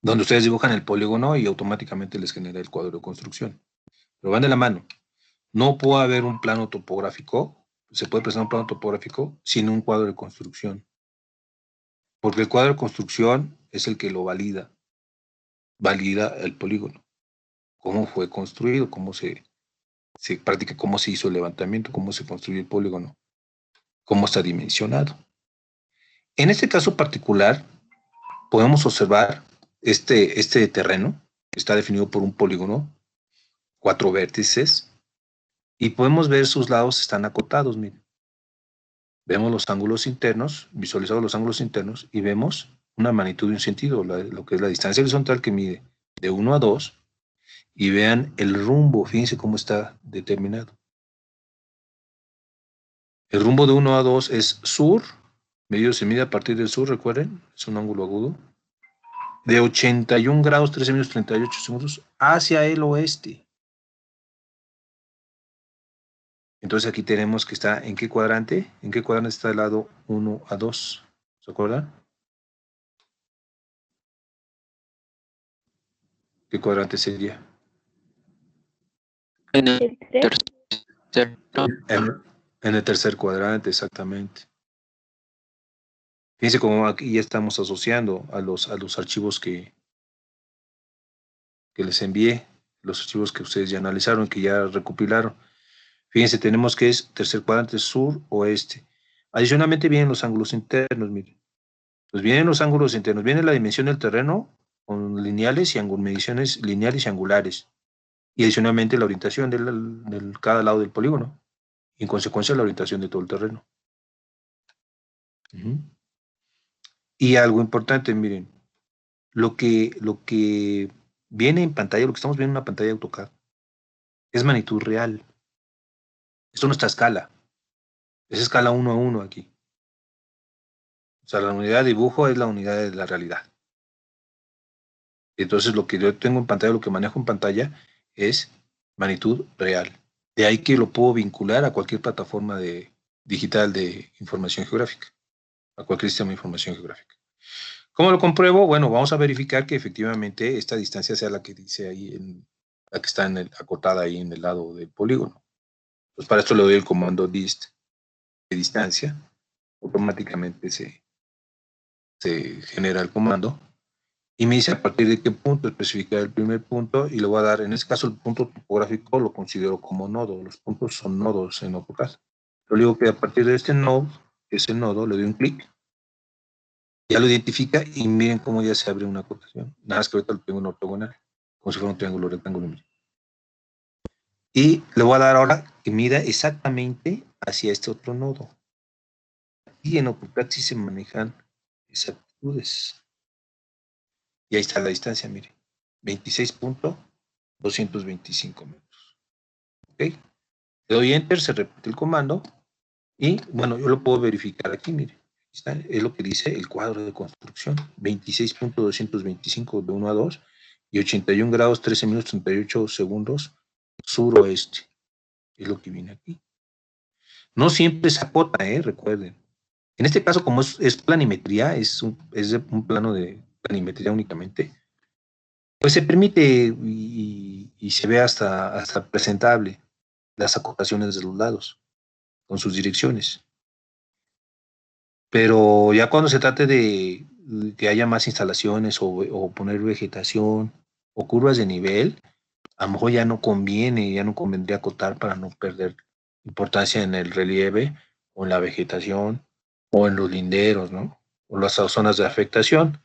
donde ustedes dibujan el polígono y automáticamente les genera el cuadro de construcción. Pero van de la mano. No puede haber un plano topográfico, se puede presentar un plano topográfico sin un cuadro de construcción. Porque el cuadro de construcción es el que lo valida. Valida el polígono. Cómo fue construido, cómo se practica, cómo se hizo el levantamiento, cómo se construyó el polígono, cómo está dimensionado. En este caso particular, podemos observar este terreno, que está definido por un polígono, 4 vértices, y podemos ver sus lados están acotados, miren. Vemos los ángulos internos, visualizados los ángulos internos, y vemos una magnitud y un sentido, lo que es la distancia horizontal que mide de 1 a 2, y vean el rumbo, fíjense cómo está determinado. El rumbo de 1 a 2 es sur, se mide a partir del sur, recuerden, es un ángulo agudo, de 81 grados 13 minutos 38 segundos hacia el oeste. Entonces aquí tenemos que está en qué cuadrante está el lado 1 a 2, ¿se acuerdan? ¿Qué cuadrante sería? En el tercero. En el tercer cuadrante, exactamente. Fíjense cómo aquí ya estamos asociando a los archivos que les envié, los archivos que ustedes ya analizaron, que ya recopilaron. Fíjense, tenemos que es tercer cuadrante sur, oeste. Adicionalmente vienen los ángulos internos, miren. Pues vienen los ángulos internos, viene la dimensión del terreno con lineales y mediciones lineales y angulares. Y adicionalmente la orientación de cada lado del polígono. Y en consecuencia la orientación de todo el terreno. Y algo importante, miren, lo que viene en pantalla, lo que estamos viendo en una pantalla de AutoCAD, es magnitud real. Esto no está a escala. Es escala 1 a 1 aquí. O sea, la unidad de dibujo es la unidad de la realidad. Entonces, lo que yo tengo en pantalla, lo que manejo en pantalla, es magnitud real. De ahí que lo puedo vincular a cualquier plataforma digital de información geográfica, a cualquier sistema de información geográfica. ¿Cómo lo compruebo? Bueno, vamos a verificar que efectivamente esta distancia sea la que dice ahí, la que está acotada ahí en el lado del polígono. Pues para esto le doy el comando dist de distancia. Automáticamente se se genera el comando. Y me dice a partir de qué punto especificar el primer punto y le voy a dar, en este caso el punto topográfico lo considero como nodo, los puntos son nodos en AutoCAD. Yo le digo que a partir de este nodo, que es el nodo, le doy un clic, ya lo identifica y miren cómo ya se abre una acotación. Nada más que ahorita lo tengo en ortogonal, como si fuera un triángulo rectángulo. Y le voy a dar ahora que mida exactamente hacia este otro nodo. Y en AutoCAD sí se manejan exactitudes. Y ahí está la distancia, mire. 26.225 metros. ¿Ok? Le doy Enter, se repite el comando. Y, bueno, yo lo puedo verificar aquí, mire. Está, es lo que dice el cuadro de construcción. 26.225 de 1 a 2 y 81 grados, 13 minutos, 38 segundos suroeste. Es lo que viene aquí. No siempre se acota, recuerden. En este caso, como es planimetría, es un plano de planimetría únicamente, pues se permite y se ve hasta presentable las acotaciones de los lados con sus direcciones. Pero ya cuando se trate de que haya más instalaciones o poner vegetación o curvas de nivel, a lo mejor ya no convendría acotar para no perder importancia en el relieve o en la vegetación o en los linderos, ¿no? O las zonas de afectación.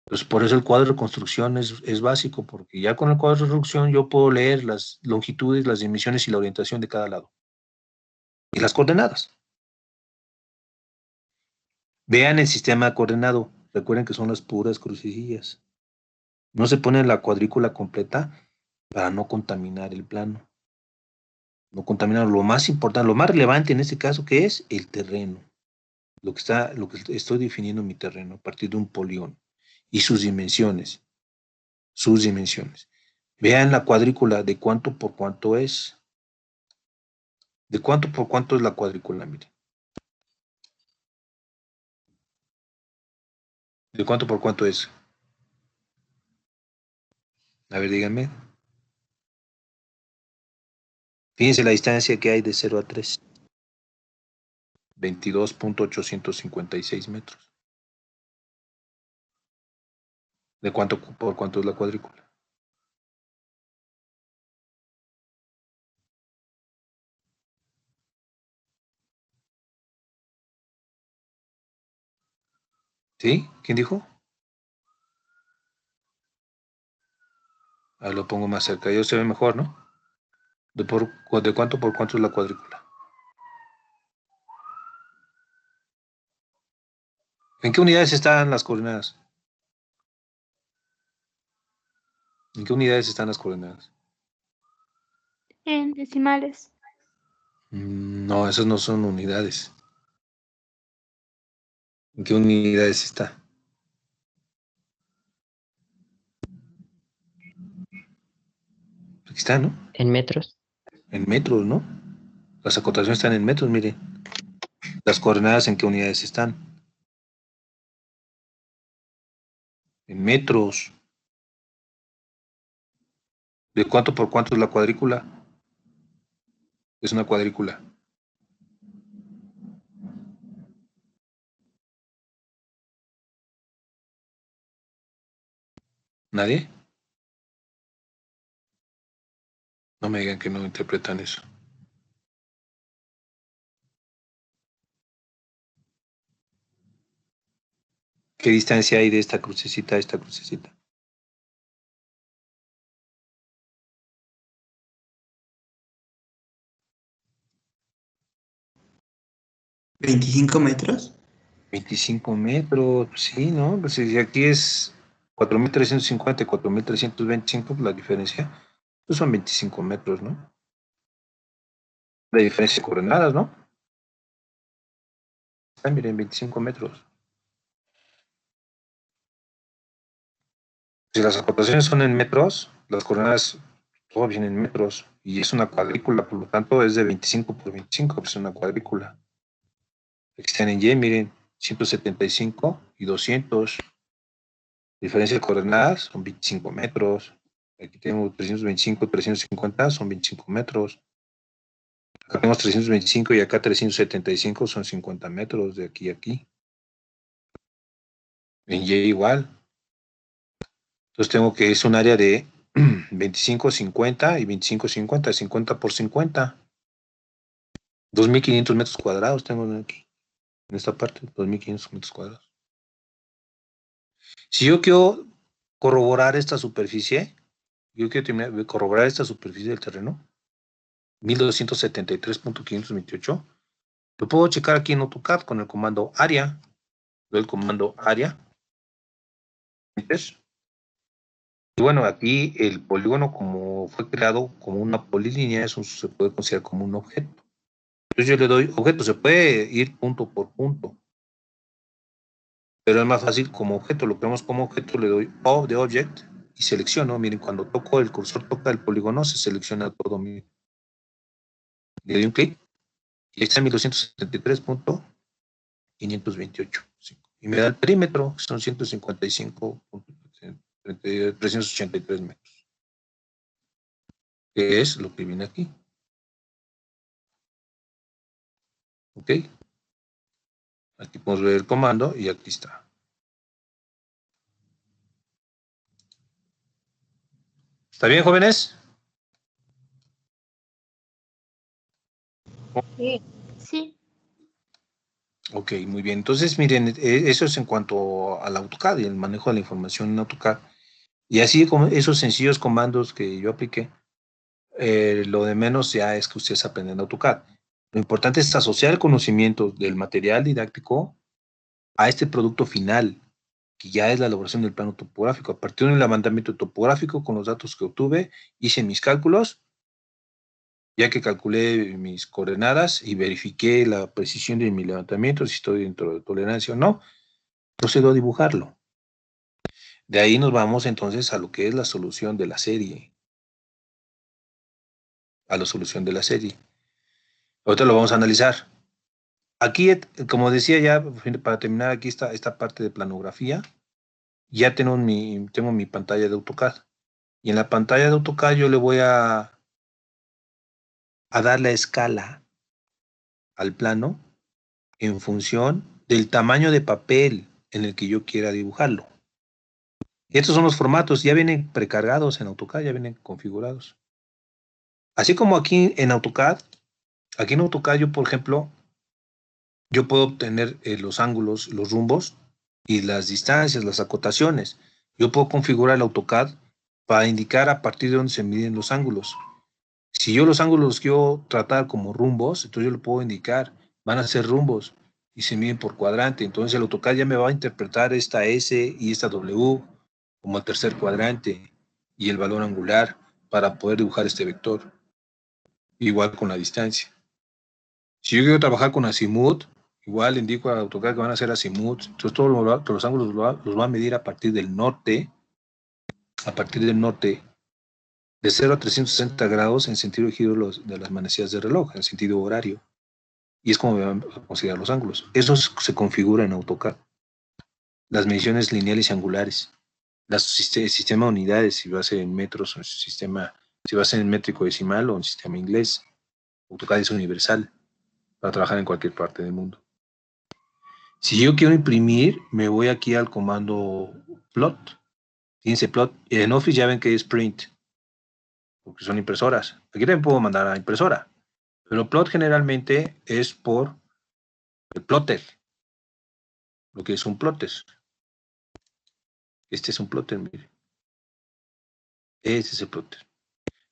Pues por eso el cuadro de construcción es básico, porque ya con el cuadro de construcción yo puedo leer las longitudes, las dimensiones y la orientación de cada lado. Y las coordenadas. Vean el sistema coordenado. Recuerden que son las puras crucecillas. No se pone la cuadrícula completa para no contaminar el plano. No contaminar lo más importante, lo más relevante en este caso, que es el terreno. Lo que estoy definiendo mi terreno a partir de un polígono y sus dimensiones. Sus dimensiones. Vean la cuadrícula de cuánto por cuánto es. ¿De cuánto por cuánto es la cuadrícula? Miren. ¿De cuánto por cuánto es? A ver, díganme. Fíjense la distancia que hay de 0 a 3. 22.856 metros. ¿De cuánto por cuánto es la cuadrícula? ¿Sí? ¿Quién dijo? Ahí lo pongo más cerca. Yo se ve mejor, ¿no? ¿De cuánto por cuánto es la cuadrícula? ¿En qué unidades están las coordenadas? ¿En qué unidades están las coordenadas? En decimales. No, esas no son unidades. ¿En qué unidades está? Aquí está, ¿no? En metros. En metros, ¿no? Las acotaciones están en metros, mire. Las coordenadas en qué unidades están. En metros. ¿De cuánto por cuánto es la cuadrícula? Es una cuadrícula. ¿Nadie? No me digan que no interpretan eso. ¿Qué distancia hay de esta crucecita a esta crucecita? ¿25 metros? 25 metros, sí, ¿no? Pues si aquí es 4.350 y 4.325, pues la diferencia pues son 25 metros, ¿no? La diferencia de coordenadas, ¿no? Ah, miren, 25 metros. Si las acotaciones son en metros, las coordenadas todo viene en metros y es una cuadrícula, por lo tanto es de 25 por 25, pues es una cuadrícula. Aquí están en Y, miren, 175 y 200. Diferencia de coordenadas son 25 metros. Aquí tengo 325, 350 son 25 metros. Acá tenemos 325 y acá 375 son 50 metros de aquí a aquí. En Y igual. Entonces tengo que es un área de 25, 50 y 25, 50, 50 por 50. 2.500 metros cuadrados tengo aquí, en esta parte, 2.500 metros cuadrados. Si yo quiero corroborar esta superficie, corroborar esta superficie del terreno, 1273.528, lo puedo checar aquí en AutoCAD con el comando área. Doy el comando área. Y bueno, aquí el polígono, como fue creado como una polilínea, eso se puede considerar como un objeto. Entonces yo le doy objeto, se puede ir punto por punto, pero es más fácil como objeto. Lo creamos como objeto, le doy O de object y selecciono. Miren, cuando toco el cursor, toca el polígono, se selecciona todo. Miren. Le doy un clic y ahí está 1273.528. Y me da el perímetro, que son 155.383 metros. Que es lo que viene aquí. ¿Ok? Aquí podemos ver el comando y aquí está. ¿Está bien, jóvenes? Sí. Ok, muy bien. Entonces, miren, eso es en cuanto al AutoCAD y el manejo de la información en AutoCAD. Y así como esos sencillos comandos que yo apliqué, lo de menos ya es que ustedes aprenden AutoCAD. Lo importante es asociar el conocimiento del material didáctico a este producto final, que ya es la elaboración del plano topográfico. A partir del levantamiento topográfico, con los datos que obtuve, hice mis cálculos, ya que calculé mis coordenadas y verifiqué la precisión de mi levantamiento, si estoy dentro de tolerancia o no, procedo a dibujarlo. De ahí nos vamos entonces a lo que es la solución de la serie. A la solución de la serie. Ahorita lo vamos a analizar. Aquí, como decía ya, para terminar aquí esta parte de planografía, ya tengo mi pantalla de AutoCAD. Y en la pantalla de AutoCAD yo le voy a dar la escala al plano en función del tamaño de papel en el que yo quiera dibujarlo. Y estos son los formatos, ya vienen precargados en AutoCAD, ya vienen configurados. Así como aquí en AutoCAD yo, por ejemplo, yo puedo obtener los ángulos, los rumbos y las distancias, las acotaciones. Yo puedo configurar el AutoCAD para indicar a partir de dónde se miden los ángulos. Si yo los ángulos los quiero tratar como rumbos, entonces yo lo puedo indicar, van a ser rumbos y se miden por cuadrante. Entonces el AutoCAD ya me va a interpretar esta S y esta W como el tercer cuadrante y el valor angular para poder dibujar este vector. Igual con la distancia. Si yo quiero trabajar con azimut, igual indico a AutoCAD que van a ser azimut. Entonces todos los ángulos los va a medir a partir del norte, de 0 a 360 grados en sentido de giro de las manecillas de reloj, en sentido horario. Y es como me van a considerar los ángulos. Eso se configura en AutoCAD. Las mediciones lineales y angulares. El sistema de unidades, si va a ser en metros o si va a ser en métrico decimal o en sistema inglés. AutoCAD es universal para trabajar en cualquier parte del mundo. Si yo quiero imprimir, me voy aquí al comando plot. Fíjense, plot. En Office ya ven que es print, porque son impresoras. Aquí también puedo mandar a impresora. Pero plot generalmente es por el plotter. Lo que es un plotter. Este es un plotter, mire. Este es el plotter.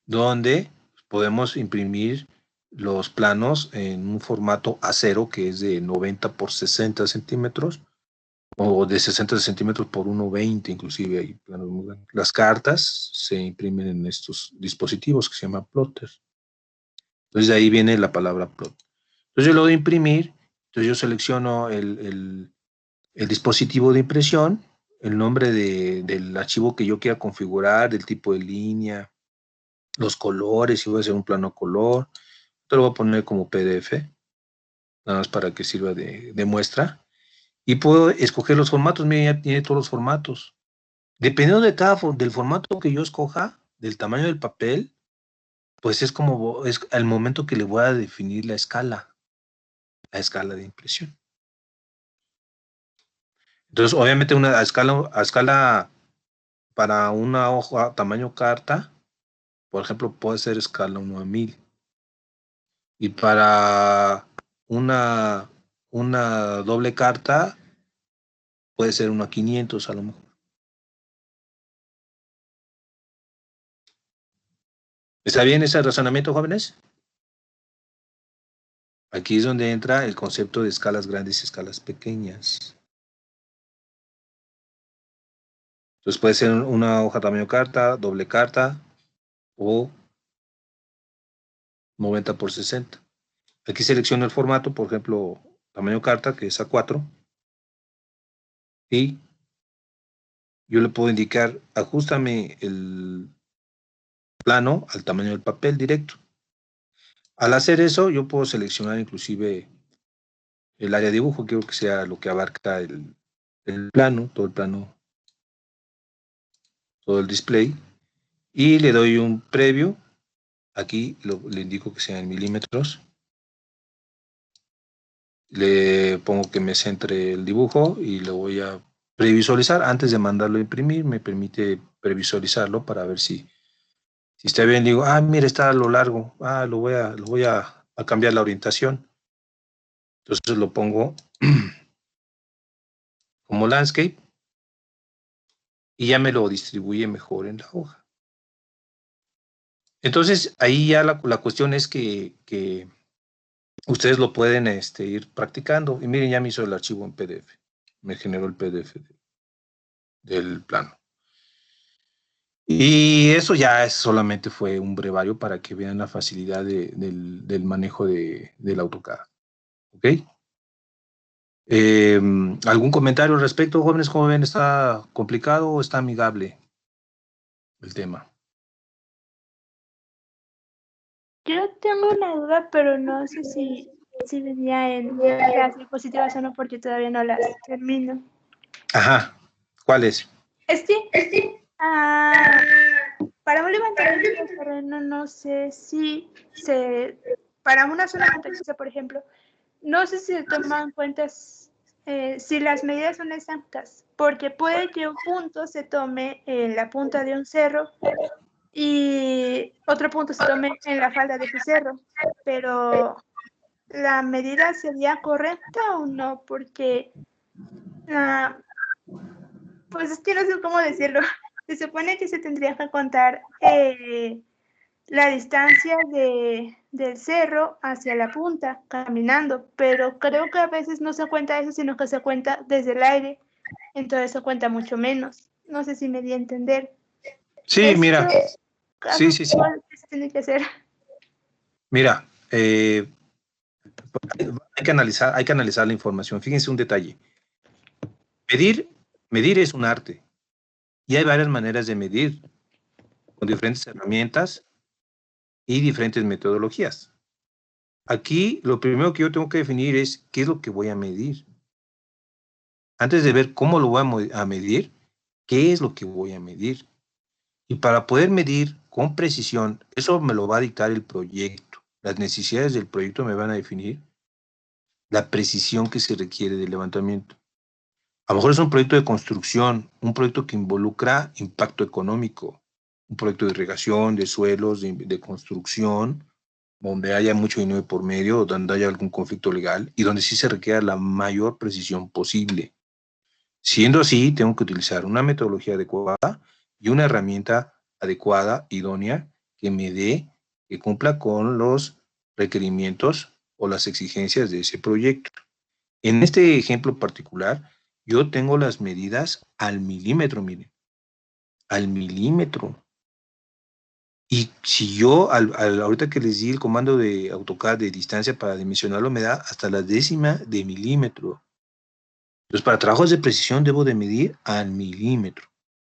Donde podemos imprimir los planos en un formato A0 que es de 90 por 60 centímetros o de 60 centímetros por 1,20 inclusive. Hay planos muy grandes. Las cartas se imprimen en estos dispositivos que se llaman plotters. Entonces de ahí viene la palabra plot. Entonces yo lo doy a imprimir, entonces yo selecciono el dispositivo de impresión, el nombre del archivo que yo quiera configurar, del tipo de línea, los colores, si voy a hacer un plano color, te lo voy a poner como PDF, nada más para que sirva de muestra. Y puedo escoger los formatos, miren, ya tiene todos los formatos. Dependiendo del formato que yo escoja, del tamaño del papel, pues es al momento que le voy a definir la escala de impresión. Entonces, obviamente, a escala para una hoja tamaño carta, por ejemplo, puede ser escala 1:1000. Y para una doble carta, puede ser 1:500 a lo mejor. ¿Está bien ese razonamiento, jóvenes? Aquí es donde entra el concepto de escalas grandes y escalas pequeñas. Entonces puede ser una hoja tamaño carta, doble carta o 90x60. Aquí selecciono el formato, por ejemplo, tamaño carta, que es A4. Y yo le puedo indicar, ajustame el plano al tamaño del papel directo. Al hacer eso, yo puedo seleccionar inclusive el área de dibujo, quiero que sea lo que abarca el plano, todo el plano, todo el display, y le doy un preview. Aquí le indico que sea en milímetros. Le pongo que me centre el dibujo y lo voy a previsualizar. Antes de mandarlo a imprimir, me permite previsualizarlo para ver si está bien. Digo, mira, está a lo largo. Lo voy a cambiar la orientación. Entonces lo pongo como landscape y ya me lo distribuye mejor en la hoja. Entonces, ahí ya la cuestión es que ustedes lo pueden ir practicando. Y miren, ya me hizo el archivo en PDF. Me generó el PDF del plano. Y eso ya solamente fue un brevario para que vean la facilidad del manejo del AutoCAD. ¿Ok? ¿Algún comentario al respecto, jóvenes? ¿Cómo ven? ¿Está complicado o está amigable el tema? Yo tengo una duda, pero no sé si venía en las diapositivas o no, porque todavía no las termino. Ajá. ¿Cuál es? Para un levantamiento de terreno, no sé si para una zona montañosa, por ejemplo, no sé si se toman en cuenta si las medidas son exactas, porque puede que un punto se tome en la punta de un cerro y otro punto se tome en la falda de ese cerro, pero ¿la medida sería correcta o no? Porque, pues es que no sé cómo decirlo. Se supone que se tendría que contar la distancia del cerro hacia la punta, caminando, pero creo que a veces no se cuenta eso, sino que se cuenta desde el aire, entonces se cuenta mucho menos. No sé si me di a entender. Sí, mira. Sí. ¿Qué se tiene que hacer? Mira, hay que analizar la información. Fíjense un detalle. Medir es un arte. Y hay varias maneras de medir, con diferentes herramientas y diferentes metodologías. Aquí, lo primero que yo tengo que definir es qué es lo que voy a medir. Antes de ver cómo lo voy a medir, qué es lo que voy a medir. Y para poder medir con precisión, eso me lo va a dictar el proyecto. Las necesidades del proyecto me van a definir la precisión que se requiere del levantamiento. A lo mejor es un proyecto de construcción, un proyecto que involucra impacto económico, un proyecto de irrigación, de suelos, de construcción, donde haya mucho dinero por medio, donde haya algún conflicto legal y donde sí se requiera la mayor precisión posible. Siendo así, tengo que utilizar una metodología adecuada y una herramienta adecuada, idónea, que cumpla con los requerimientos o las exigencias de ese proyecto. En este ejemplo particular, yo tengo las medidas al milímetro, miren, al milímetro. Y si yo, ahorita que les di el comando de AutoCAD de distancia para dimensionarlo, me da hasta la décima de milímetro. Entonces, para trabajos de precisión debo de medir al milímetro,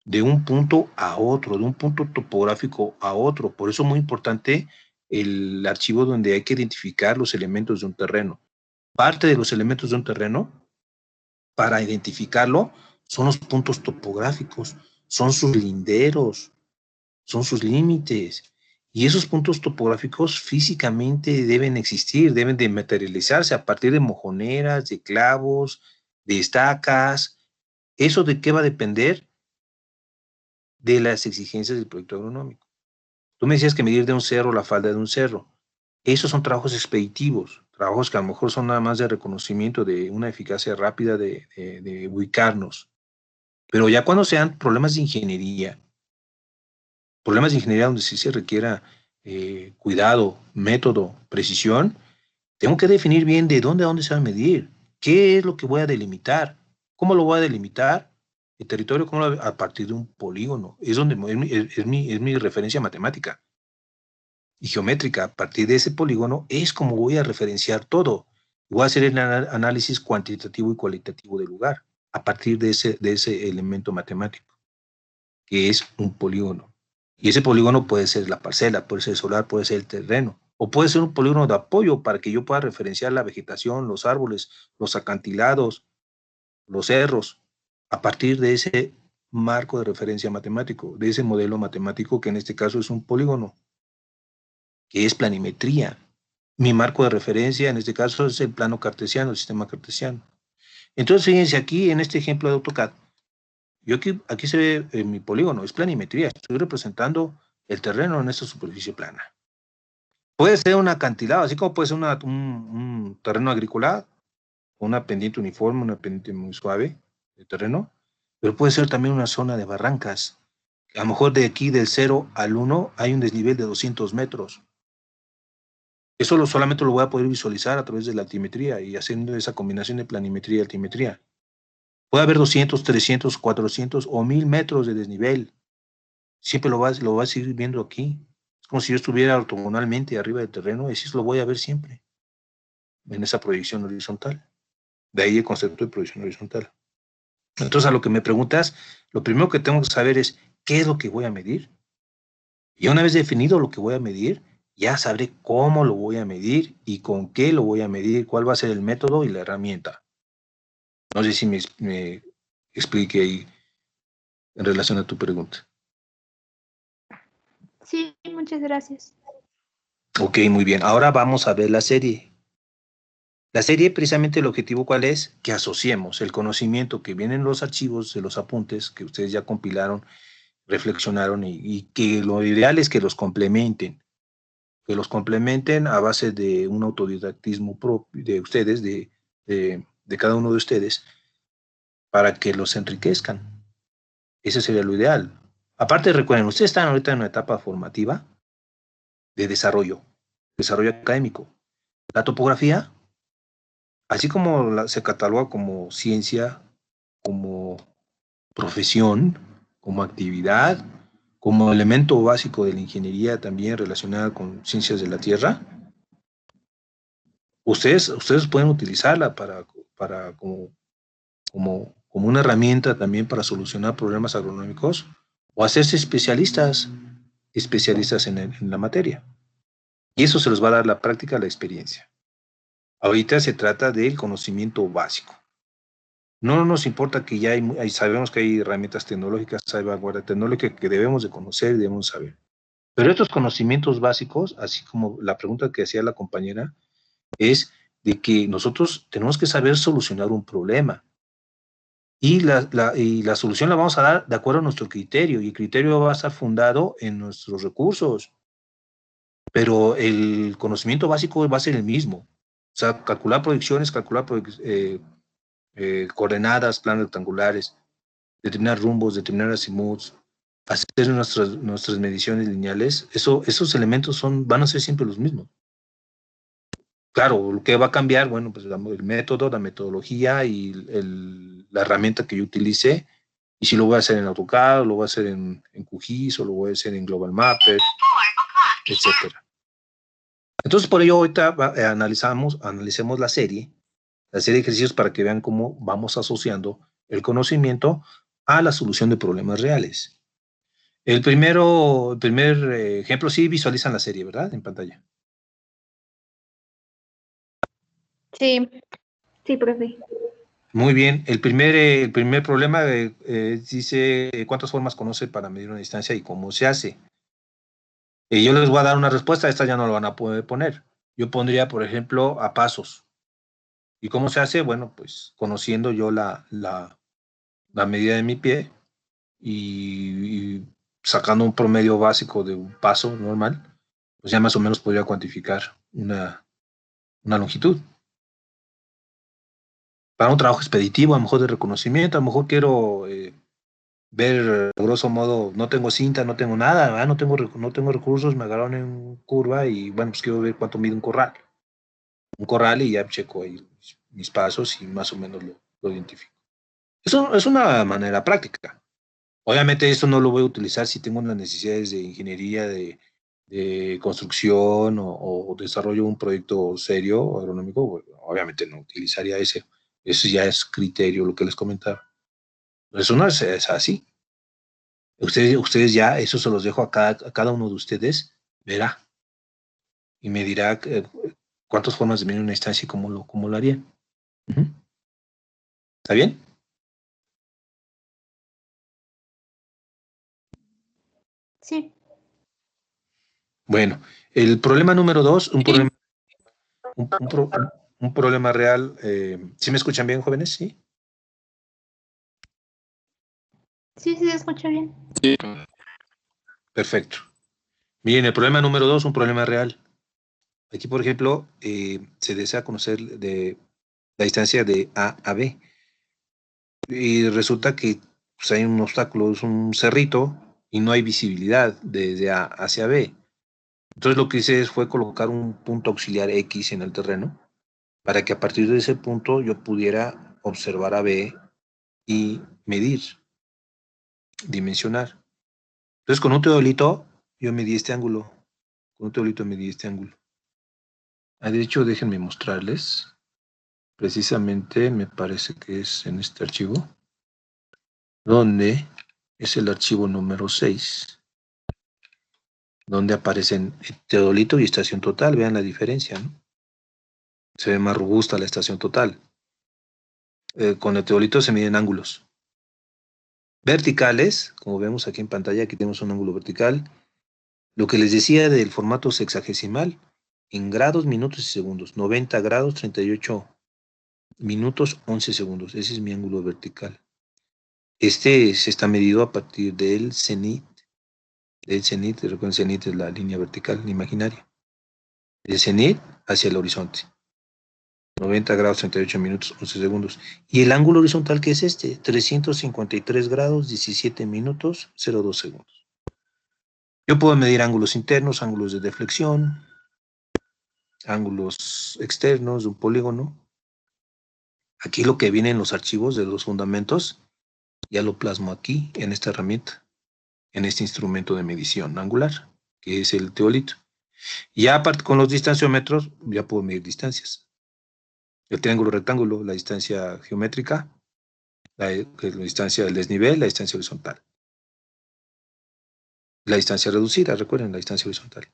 de un punto a otro, de un punto topográfico a otro. Por eso es muy importante el archivo donde hay que identificar los elementos de un terreno. Parte de los elementos de un terreno, para identificarlo, son los puntos topográficos, son sus linderos, son sus límites. Y esos puntos topográficos físicamente deben existir, deben de materializarse a partir de mojoneras, de clavos, de estacas, ¿Eso de qué va a depender? De las exigencias del proyecto agronómico. Tú me decías que medir de un cerro la falda de un cerro. Esos son trabajos expeditivos, trabajos que a lo mejor son nada más de reconocimiento de una eficacia rápida de ubicarnos. Pero ya cuando sean problemas de ingeniería donde sí se requiera cuidado, método, precisión, tengo que definir bien de dónde a dónde se va a medir, qué es lo que voy a delimitar, cómo lo voy a delimitar, el territorio a partir de un polígono. Es donde es mi referencia matemática y geométrica. A partir de ese polígono es como voy a referenciar todo. Voy a hacer el análisis cuantitativo y cualitativo del lugar a partir de ese elemento matemático, que es un polígono. Y ese polígono puede ser la parcela, puede ser el solar, puede ser el terreno, o puede ser un polígono de apoyo para que yo pueda referenciar la vegetación, los árboles, los acantilados, los cerros, a partir de ese marco de referencia matemático, de ese modelo matemático que en este caso es un polígono, que es planimetría. Mi marco de referencia en este caso es el plano cartesiano, el sistema cartesiano. Entonces, fíjense aquí en este ejemplo de AutoCAD, aquí se ve mi polígono, es planimetría, estoy representando el terreno en esta superficie plana. Puede ser un acantilado, así como puede ser un terreno agrícola, una pendiente uniforme, una pendiente muy suave de terreno, pero puede ser también una zona de barrancas. A lo mejor de aquí del 0 al 1 hay un desnivel de 200 metros. Eso solamente lo voy a poder visualizar a través de la altimetría y haciendo esa combinación de planimetría y altimetría. Puede haber 200, 300, 400 o 1000 metros de desnivel. Siempre lo vas a seguir viendo aquí. Es como si yo estuviera ortogonalmente arriba del terreno y así lo voy a ver siempre en esa proyección horizontal. De ahí el concepto de proyección horizontal. Entonces, a lo que me preguntas, lo primero que tengo que saber es qué es lo que voy a medir. Y una vez definido lo que voy a medir, ya sabré cómo lo voy a medir y con qué lo voy a medir, cuál va a ser el método y la herramienta. No sé si me explique ahí en relación a tu pregunta. Sí, muchas gracias. Ok, muy bien. Ahora vamos a ver la serie. La serie, precisamente el objetivo, ¿cuál es? Que asociemos el conocimiento que viene en los archivos de los apuntes que ustedes ya compilaron, reflexionaron y que lo ideal es que los complementen a base de un autodidactismo propio de ustedes, de cada uno de ustedes, para que los enriquezcan. Ese sería lo ideal. Aparte, recuerden, ustedes están ahorita en una etapa formativa de desarrollo académico. La topografía, así como se cataloga como ciencia, como profesión, como actividad, como elemento básico de la ingeniería también relacionada con ciencias de la tierra, ustedes pueden utilizarla como una herramienta también para solucionar problemas agronómicos o hacerse especialistas en la materia. Y eso se los va a dar la práctica, la experiencia. Ahorita se trata del conocimiento básico. No nos importa que ya sabemos que hay herramientas tecnológicas, hay vanguardia tecnológica que debemos de conocer y debemos saber. Pero estos conocimientos básicos, así como la pregunta que hacía la compañera, es de que nosotros tenemos que saber solucionar un problema. Y la solución la vamos a dar de acuerdo a nuestro criterio, y el criterio va a estar fundado en nuestros recursos. Pero el conocimiento básico va a ser el mismo. O sea, calcular proyecciones, coordenadas, planos rectangulares, determinar rumbos, determinar azimuts, hacer nuestras mediciones lineales, esos elementos van a ser siempre los mismos. Claro, lo que va a cambiar, bueno, pues el método, la metodología y la herramienta que yo utilice, y si lo voy a hacer en AutoCAD, o lo voy a hacer en QGIS, o lo voy a hacer en Global Mapper, etcétera. Entonces, por ello, ahorita analicemos la serie de ejercicios para que vean cómo vamos asociando el conocimiento a la solución de problemas reales. El primer ejemplo, sí visualizan la serie, ¿verdad? En pantalla. Sí. Sí, profe. Muy bien. El primer problema dice cuántas formas conoce para medir una distancia y cómo se hace. Yo les voy a dar una respuesta, esta ya no lo van a poder poner. Yo pondría, por ejemplo, a pasos. ¿Y cómo se hace? Bueno, pues conociendo yo la la medida de mi pie y sacando un promedio básico de un paso normal, pues ya más o menos podría cuantificar una longitud. Para un trabajo expeditivo, a lo mejor de reconocimiento, a lo mejor quiero ver, grosso modo, no tengo cinta, no tengo nada, ¿verdad? No tengo recursos, me agarraron en curva y bueno, pues quiero ver cuánto mide un corral. Un corral y ya checo ahí mis pasos y más o menos lo identifico. Eso es una manera práctica. Obviamente esto no lo voy a utilizar si tengo unas necesidades de ingeniería, de construcción o desarrollo de un proyecto serio agronómico. Bueno, obviamente no utilizaría ese. Eso ya es criterio, lo que les comentaba. Eso no es así. Ustedes ya, eso se los dejo a cada uno de ustedes, verá y me dirá cuántas formas de medir una instancia y cómo lo harían. ¿Está bien? Sí. Bueno, el problema número 2, un problema real. ¿Sí me escuchan bien, jóvenes? Sí. Sí, se escucha bien. Sí. Perfecto. Miren, el problema número 2, un problema real. Aquí, por ejemplo, se desea conocer de la distancia de A a B. Y resulta que pues, hay un obstáculo, es un cerrito, y no hay visibilidad desde A hacia B. Entonces lo que hice fue colocar un punto auxiliar X en el terreno para que a partir de ese punto yo pudiera observar a B y medir, dimensionar. Entonces con un teodolito yo medí este ángulo. Con un teodolito medí este ángulo. De hecho, déjenme mostrarles. Precisamente me parece que es en este archivo, donde es el archivo número 6, donde aparecen teodolito y estación total. Vean la diferencia, ¿no? Se ve más robusta la estación total. Con el teodolito se miden ángulos verticales, como vemos aquí en pantalla. Aquí tenemos un ángulo vertical. Lo que les decía del formato sexagesimal, en grados, minutos y segundos. 90 grados, 38 minutos, 11 segundos. Ese es mi ángulo vertical. Este se está medido a partir del cenit. Recuerden, cenit es la línea vertical imaginaria. Del cenit hacia el horizonte. 90 grados, 38 minutos, 11 segundos. Y el ángulo horizontal, que es este, 353 grados, 17 minutos, 02 segundos. Yo puedo medir ángulos internos, ángulos de deflexión, ángulos externos de un polígono. Aquí lo que viene en los archivos de los fundamentos, ya lo plasmo aquí en esta herramienta, en este instrumento de medición angular, que es el teodolito. Y ya aparte con los distanciómetros, ya puedo medir distancias. El triángulo rectángulo, la distancia geométrica, la distancia del desnivel, la distancia horizontal. La distancia reducida, recuerden, la distancia horizontal.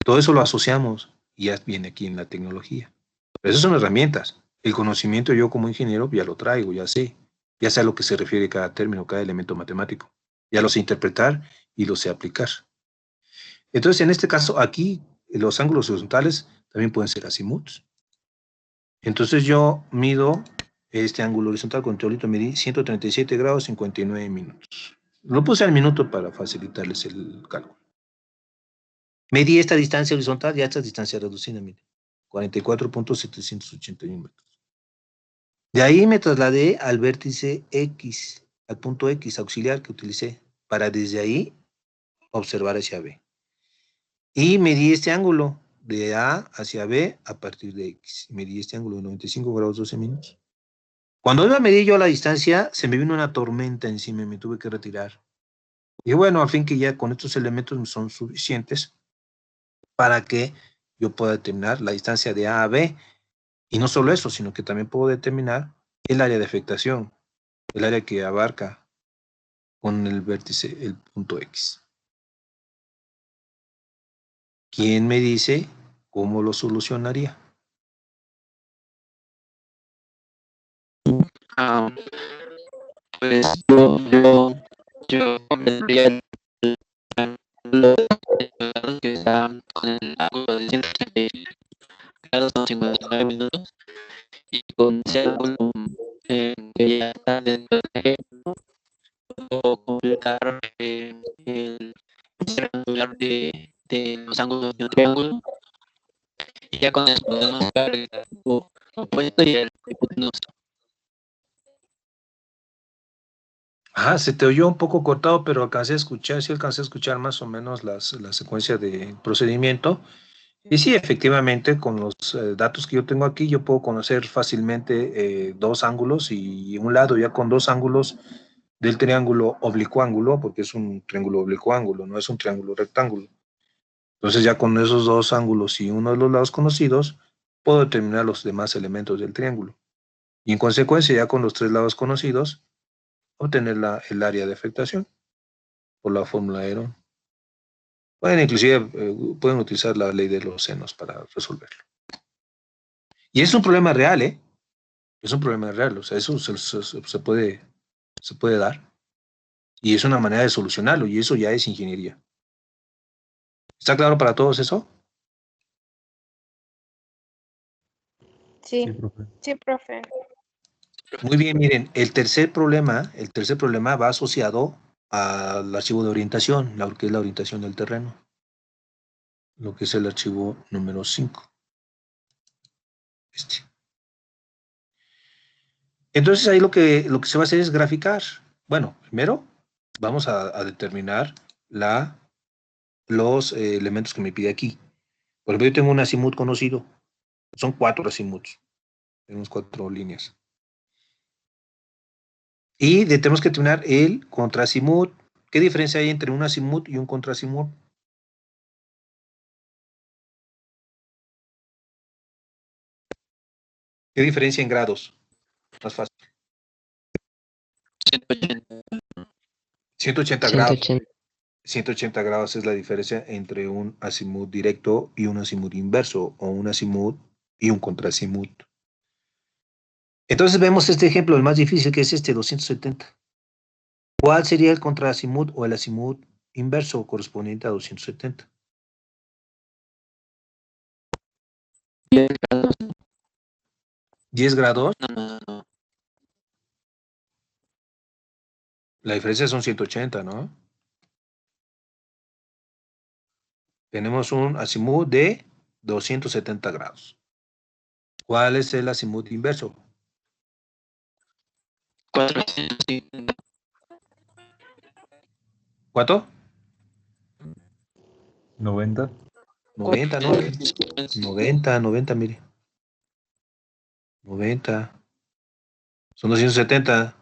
Todo eso lo asociamos y ya viene aquí en la tecnología. Pero esas son herramientas. El conocimiento yo como ingeniero ya lo traigo, ya sé a lo que se refiere cada término, cada elemento matemático. Ya lo sé interpretar y lo sé aplicar. Entonces, en este caso, aquí, los ángulos horizontales también pueden ser azimuts. Entonces, yo mido este ángulo horizontal con teodolito, medí 137 grados 59 minutos. Lo puse al minuto para facilitarles el cálculo. Medí esta distancia horizontal y esta distancia reducida, miren, 44.781 metros. De ahí me trasladé al vértice X, al punto X auxiliar que utilicé, para desde ahí observar hacia B. Y medí este ángulo de A hacia B a partir de X. Medí este ángulo de 95 grados 12 minutos. Cuando iba a medir yo la distancia, se me vino una tormenta encima y me tuve que retirar. Y bueno, al fin que ya con estos elementos son suficientes para que yo pueda determinar la distancia de A a B. Y no solo eso, sino que también puedo determinar el área de afectación, el área que abarca con el vértice, el punto X. ¿Quién me dice cómo lo solucionaría? Pues yo pondría el ángulo que está con el ángulo de 180 grados con 59 minutos y con ese ángulo que ya está ya dentro de puedo completar el triangular de los ángulos de un triángulo, y ya con eso podemos sacar el ángulo opuesto y el hipotenusa. Se te oyó un poco cortado, pero alcancé a escuchar, sí alcancé a escuchar más o menos la secuencia de procedimiento. Y sí, efectivamente, con los datos que yo tengo aquí, yo puedo conocer fácilmente dos ángulos y un lado, ya con dos ángulos del triángulo oblicuángulo, porque es un triángulo oblicuángulo, no es un triángulo rectángulo. Entonces ya con esos dos ángulos y uno de los lados conocidos, puedo determinar los demás elementos del triángulo. Y en consecuencia, ya con los tres lados conocidos, obtener el área de afectación por la fórmula de Herón. Pueden inclusive pueden utilizar la ley de los senos para resolverlo. Y es un problema real, ¿eh? Es un problema real, o sea, eso se puede dar. Y es una manera de solucionarlo, y eso ya es ingeniería. ¿Está claro para todos eso? Sí, Sí, profe. sí, profe. Muy bien, miren, el tercer problema va asociado al archivo de orientación, que es la orientación del terreno, lo que es el archivo número 5. Entonces ahí lo que se va a hacer es graficar. Bueno, primero vamos a determinar los elementos que me pide aquí. Por ejemplo, yo tengo un azimut conocido. Son 4 azimuts. Tenemos 4 líneas. Y tenemos que determinar el contraazimut. ¿Qué diferencia hay entre un azimut y un contraazimut? ¿Qué diferencia en grados? Más fácil. 180. 180 grados. 180 grados es la diferencia entre un azimut directo y un azimut inverso, o un azimut y un contraazimut. Entonces vemos este ejemplo, el más difícil, que es este 270. ¿Cuál sería el contraazimut o el azimut inverso correspondiente a 270? 10 grados. 10 grados. No. La diferencia son 180, ¿no? Tenemos un azimut de 270 grados. ¿Cuál es el azimut inverso? 450. ¿Cuánto? 90. 90, ¿no? 90, mire. 90. Son 270.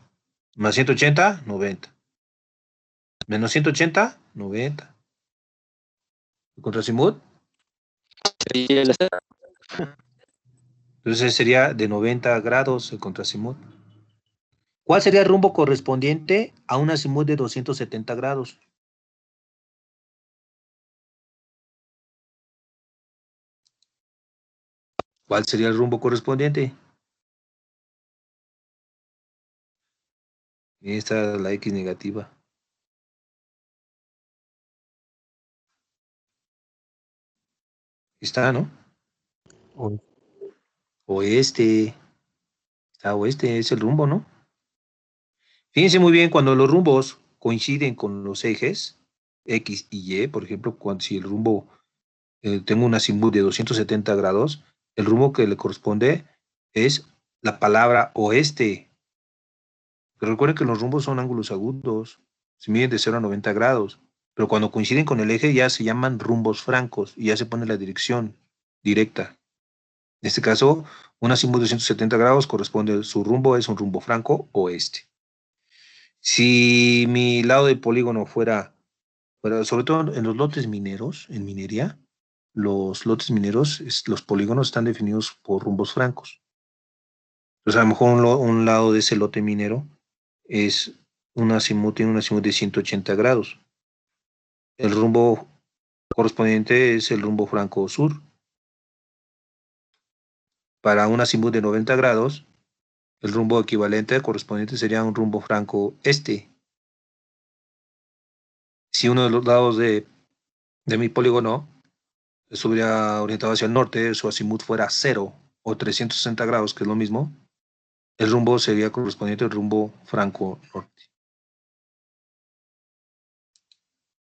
Más 180, 90. Menos 180, 90. ¿El contraazimut? Entonces sería de 90 grados el contraazimut. ¿Cuál sería el rumbo correspondiente a un azimut de 270 grados? ¿Cuál sería el rumbo correspondiente? Esta es la X negativa. Está, ¿no? Oeste. Está oeste, es el rumbo, ¿no? Fíjense muy bien, cuando los rumbos coinciden con los ejes X y Y, por ejemplo, si el rumbo, tengo un azimut de 270 grados, el rumbo que le corresponde es la palabra oeste. Pero recuerden que los rumbos son ángulos agudos, se miden de 0 a 90 grados, pero cuando coinciden con el eje ya se llaman rumbos francos y ya se pone la dirección directa. En este caso, un azimut de 170 grados corresponde, su rumbo es un rumbo franco oeste. Si mi lado del polígono fuera, sobre todo en los lotes mineros, en minería, los lotes mineros, los polígonos están definidos por rumbos francos. Entonces, a lo mejor un lado de ese lote minero es tiene un azimut de 180 grados. El rumbo correspondiente es el rumbo franco sur. Para un azimut de 90 grados, el rumbo equivalente correspondiente sería un rumbo franco este. Si uno de los lados de mi polígono estuviera orientado hacia el norte, su azimut fuera 0 o 360 grados, que es lo mismo, el rumbo sería correspondiente al rumbo franco-norte.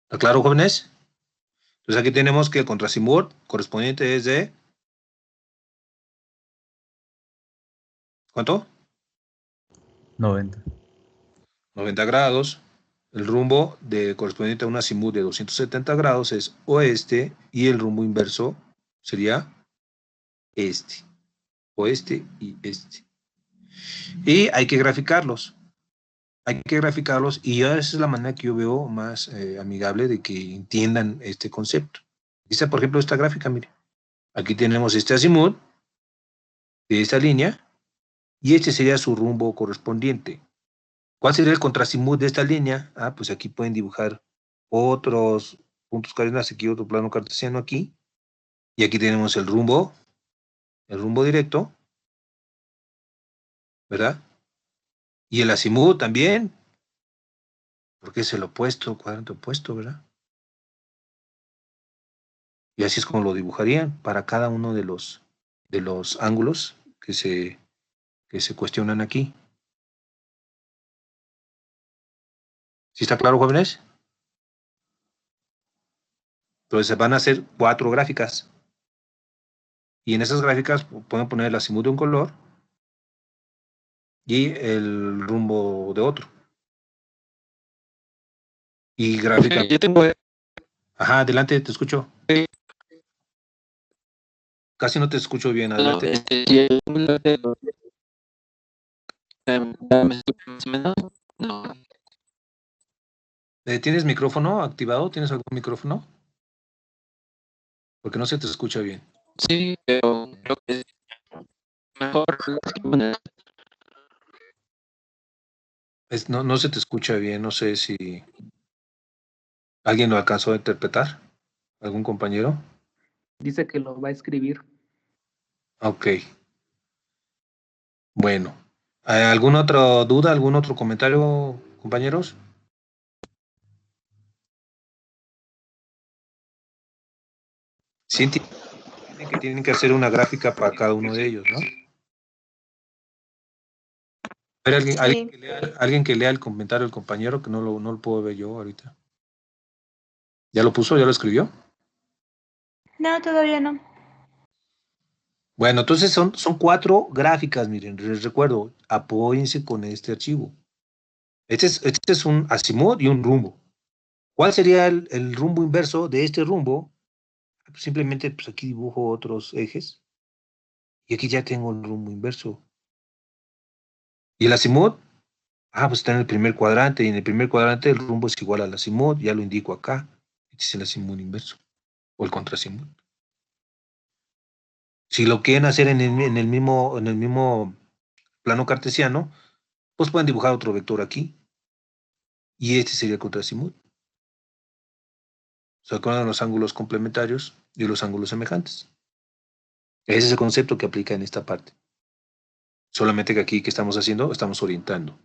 ¿Está claro, jóvenes? Entonces aquí tenemos que el contrasimul correspondiente es de... ¿Cuánto? 90. 90 grados. El rumbo correspondiente a un azimut de 270 grados es oeste y el rumbo inverso sería este. Oeste y este. Y hay que graficarlos. Hay que graficarlos y esa es la manera que yo veo más amigable de que entiendan este concepto. Dice, por ejemplo, esta gráfica, mire. Aquí tenemos este azimut de esta línea y este sería su rumbo correspondiente. ¿Cuál sería el contrasimut de esta línea? Ah, pues aquí pueden dibujar otros puntos cardinales, aquí otro plano cartesiano aquí, y aquí tenemos el rumbo directo, ¿verdad? Y el azimut también, porque es el opuesto, cuadrante opuesto, ¿verdad? Y así es como lo dibujarían para cada uno de los ángulos que se cuestionan aquí. ¿Sí está claro, jóvenes? Entonces van a hacer 4 gráficas. Y en esas gráficas pueden poner el azimut de un color y el rumbo de otro. Y gráfica. Yo tengo... Ajá, adelante, te escucho. Casi no te escucho bien, adelante. Si el ángulo ¿me escuchas más o menos? No. ¿Tienes micrófono activado? ¿Tienes algún micrófono? Porque no se te escucha bien. Sí, pero creo que es mejor. No se te escucha bien, no sé si alguien lo alcanzó a interpretar. ¿Algún compañero? Dice que lo va a escribir. Ok. Bueno. ¿Alguna otra duda, algún otro comentario, compañeros? Sí, entienden que tienen que hacer una gráfica para cada uno de ellos, ¿no? A ver, alguien que lea el comentario del compañero, que no lo puedo ver yo ahorita. ¿Ya lo puso? ¿Ya lo escribió? No, todavía no. Bueno, entonces son 4 gráficas, miren, les recuerdo, apóyense con este archivo. Este es un azimut y un rumbo. ¿Cuál sería el rumbo inverso de este rumbo? Pues simplemente pues aquí dibujo otros ejes y aquí ya tengo el rumbo inverso. ¿Y el azimut? Pues está en el primer cuadrante y en el primer cuadrante el rumbo es igual al azimut, ya lo indico acá. Este es el azimut inverso o el contraazimut. Si lo quieren hacer en el mismo plano cartesiano, pues pueden dibujar otro vector aquí. Y este sería el contraazimut. ¿Se acuerdan de los ángulos complementarios y los ángulos semejantes? Ese es el concepto que aplica en esta parte. Solamente que aquí, ¿qué estamos haciendo? Estamos orientando.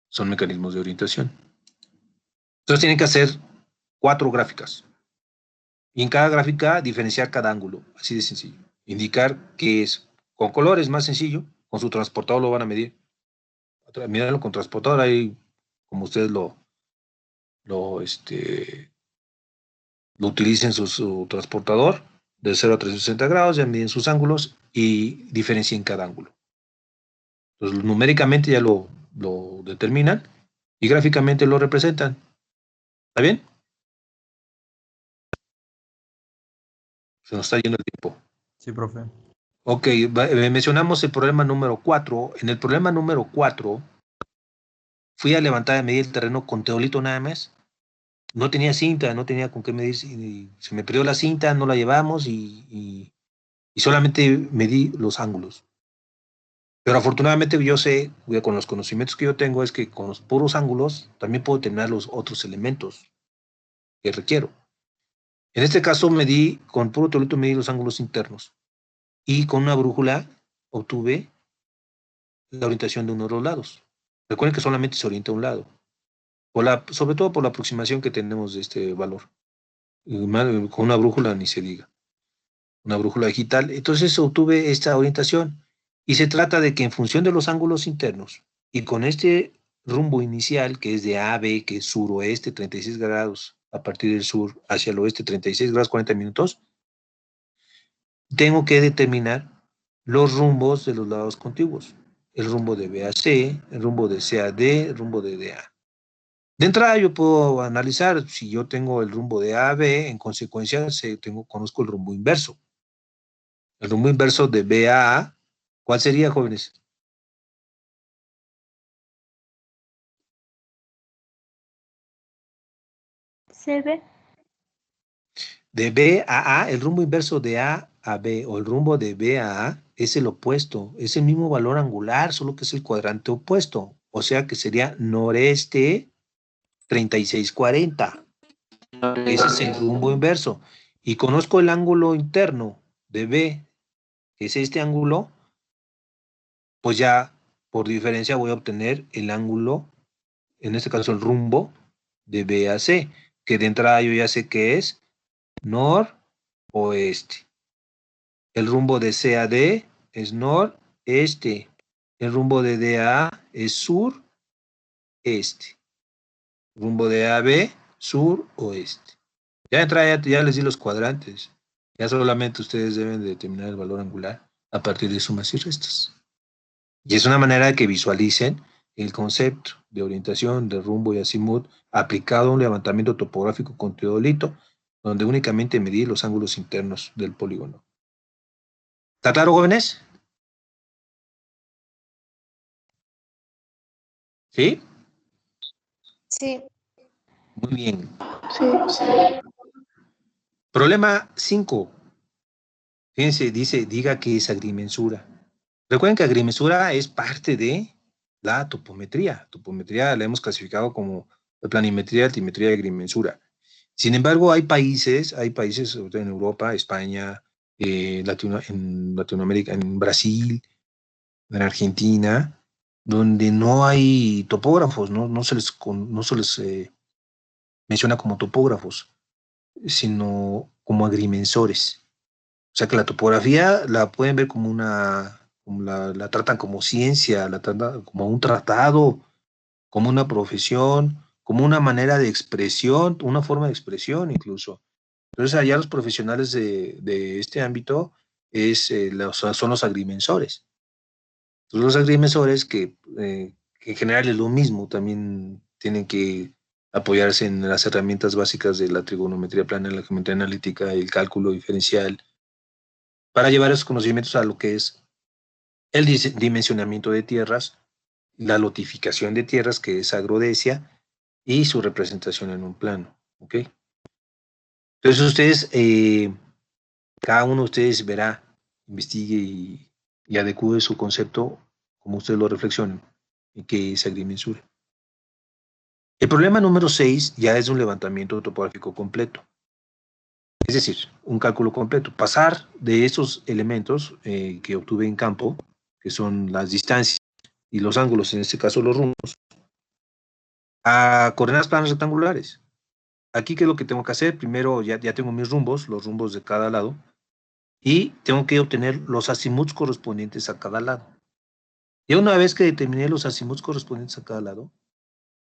Son mecanismos de orientación. Entonces tienen que hacer 4 gráficas. Y en cada gráfica diferenciar cada ángulo. Así de sencillo. Indicar qué es. Con colores más sencillo. Con su transportador lo van a medir. Mírenlo con transportador ahí, como ustedes lo utilicen su transportador de 0 a 360 grados, ya miden sus ángulos y diferencien cada ángulo. Entonces, numéricamente ya lo determinan y gráficamente lo representan. ¿Está bien? Se nos está yendo el tiempo. Sí, profe. Ok, mencionamos el problema número 4. En el problema número 4, fui a levantar y medir el terreno con teolito nada más. No tenía cinta, no tenía con qué medir. Se me perdió la cinta, no la llevamos y solamente medí los ángulos. Pero afortunadamente yo sé, con los conocimientos que yo tengo, es que con los puros ángulos también puedo tener los otros elementos que requiero. En este caso con puro teolito medí los ángulos internos y con una brújula obtuve la orientación de uno de los lados. Recuerden que solamente se orienta a un lado, sobre todo por la aproximación que tenemos de este valor. Con una brújula ni se diga. Una brújula digital. Entonces obtuve esta orientación Y se trata de que en función de los ángulos internos y con este rumbo inicial, que es de A a B, que es suroeste 36 grados, a partir del sur hacia el oeste 36 grados 40 minutos, tengo que determinar los rumbos de los lados contiguos. El rumbo de B a C, el rumbo de C a D, el rumbo de D a A. De entrada yo puedo analizar si yo tengo el rumbo de A a B, en consecuencia conozco el rumbo inverso. El rumbo inverso de B a A, ¿cuál sería, jóvenes? CB. De B a A, el rumbo inverso de A a B o el rumbo de B a A es el opuesto, es el mismo valor angular, solo que es el cuadrante opuesto. O sea que sería noreste 3640. Ese es el rumbo inverso. Y conozco el ángulo interno de B, que es este ángulo, pues ya por diferencia voy a obtener el ángulo, en este caso el rumbo de B a C, que de entrada yo ya sé que es noroeste. El rumbo de C a D es noreste. El rumbo de D a A es sureste. Rumbo de A a B, suroeste. Ya de entrada ya les di los cuadrantes. Ya solamente ustedes deben de determinar el valor angular a partir de sumas y restas. Y es una manera de que visualicen el concepto de orientación, de rumbo y azimut aplicado a un levantamiento topográfico con teodolito, donde únicamente medí los ángulos internos del polígono. ¿Está claro, jóvenes? ¿Sí? Sí. Muy bien. Sí. Problema 5. Fíjense, diga que es agrimensura. Recuerden que agrimensura es parte de la topometría. Topometría la hemos clasificado como planimetría, altimetría y agrimensura. Sin embargo, hay países, sobre todo en Europa, España, en Latinoamérica, en Brasil, en Argentina, donde no hay topógrafos, no se les menciona como topógrafos, sino como agrimensores. O sea que la topografía la pueden ver como la tratan como ciencia, la tratan como un tratado, como una profesión, como una manera de expresión, una forma de expresión incluso. Entonces allá los profesionales de este ámbito son los agrimensores. Entonces los agrimensores que en general es lo mismo, también tienen que apoyarse en las herramientas básicas de la trigonometría plana, la geometría analítica, el cálculo diferencial, para llevar esos conocimientos a lo que es el dimensionamiento de tierras, la lotificación de tierras, que es agrodecia, y su representación en un plano. ¿Ok? Entonces ustedes, cada uno de ustedes verá, investigue y adecue su concepto como ustedes lo reflexionen, y que es agrimensura. El problema número 6 ya es un levantamiento topográfico completo. Es decir, un cálculo completo. Pasar de esos elementos que obtuve en campo, que son las distancias y los ángulos, en este caso los rumbos, a coordenadas planas rectangulares. Aquí, ¿qué es lo que tengo que hacer? Primero ya tengo mis rumbos, los rumbos de cada lado, y tengo que obtener los azimuts correspondientes a cada lado. Y una vez que determiné los azimuts correspondientes a cada lado,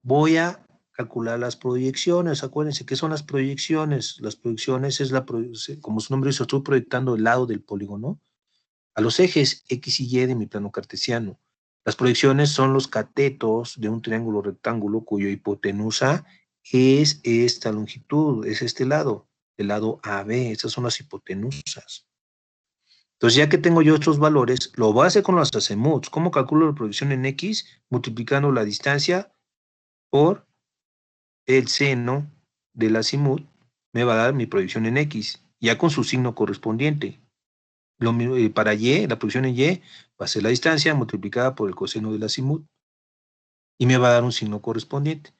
voy a calcular las proyecciones. Acuérdense, ¿qué son las proyecciones? Las proyecciones es como su nombre dice, estoy proyectando el lado del polígono a los ejes X y Y de mi plano cartesiano. Las proyecciones son los catetos de un triángulo rectángulo cuya hipotenusa es esta longitud, es este lado, el lado AB. Estas son las hipotenusas. Entonces, ya que tengo yo estos valores, lo voy a hacer con los azimuts. ¿Cómo calculo la proyección en X? Multiplicando la distancia por el seno del azimut, me va a dar mi proyección en X, ya con su signo correspondiente. Para Y, la proyección en Y, va a ser la distancia multiplicada por el coseno del azimut, y me va a dar un signo correspondiente.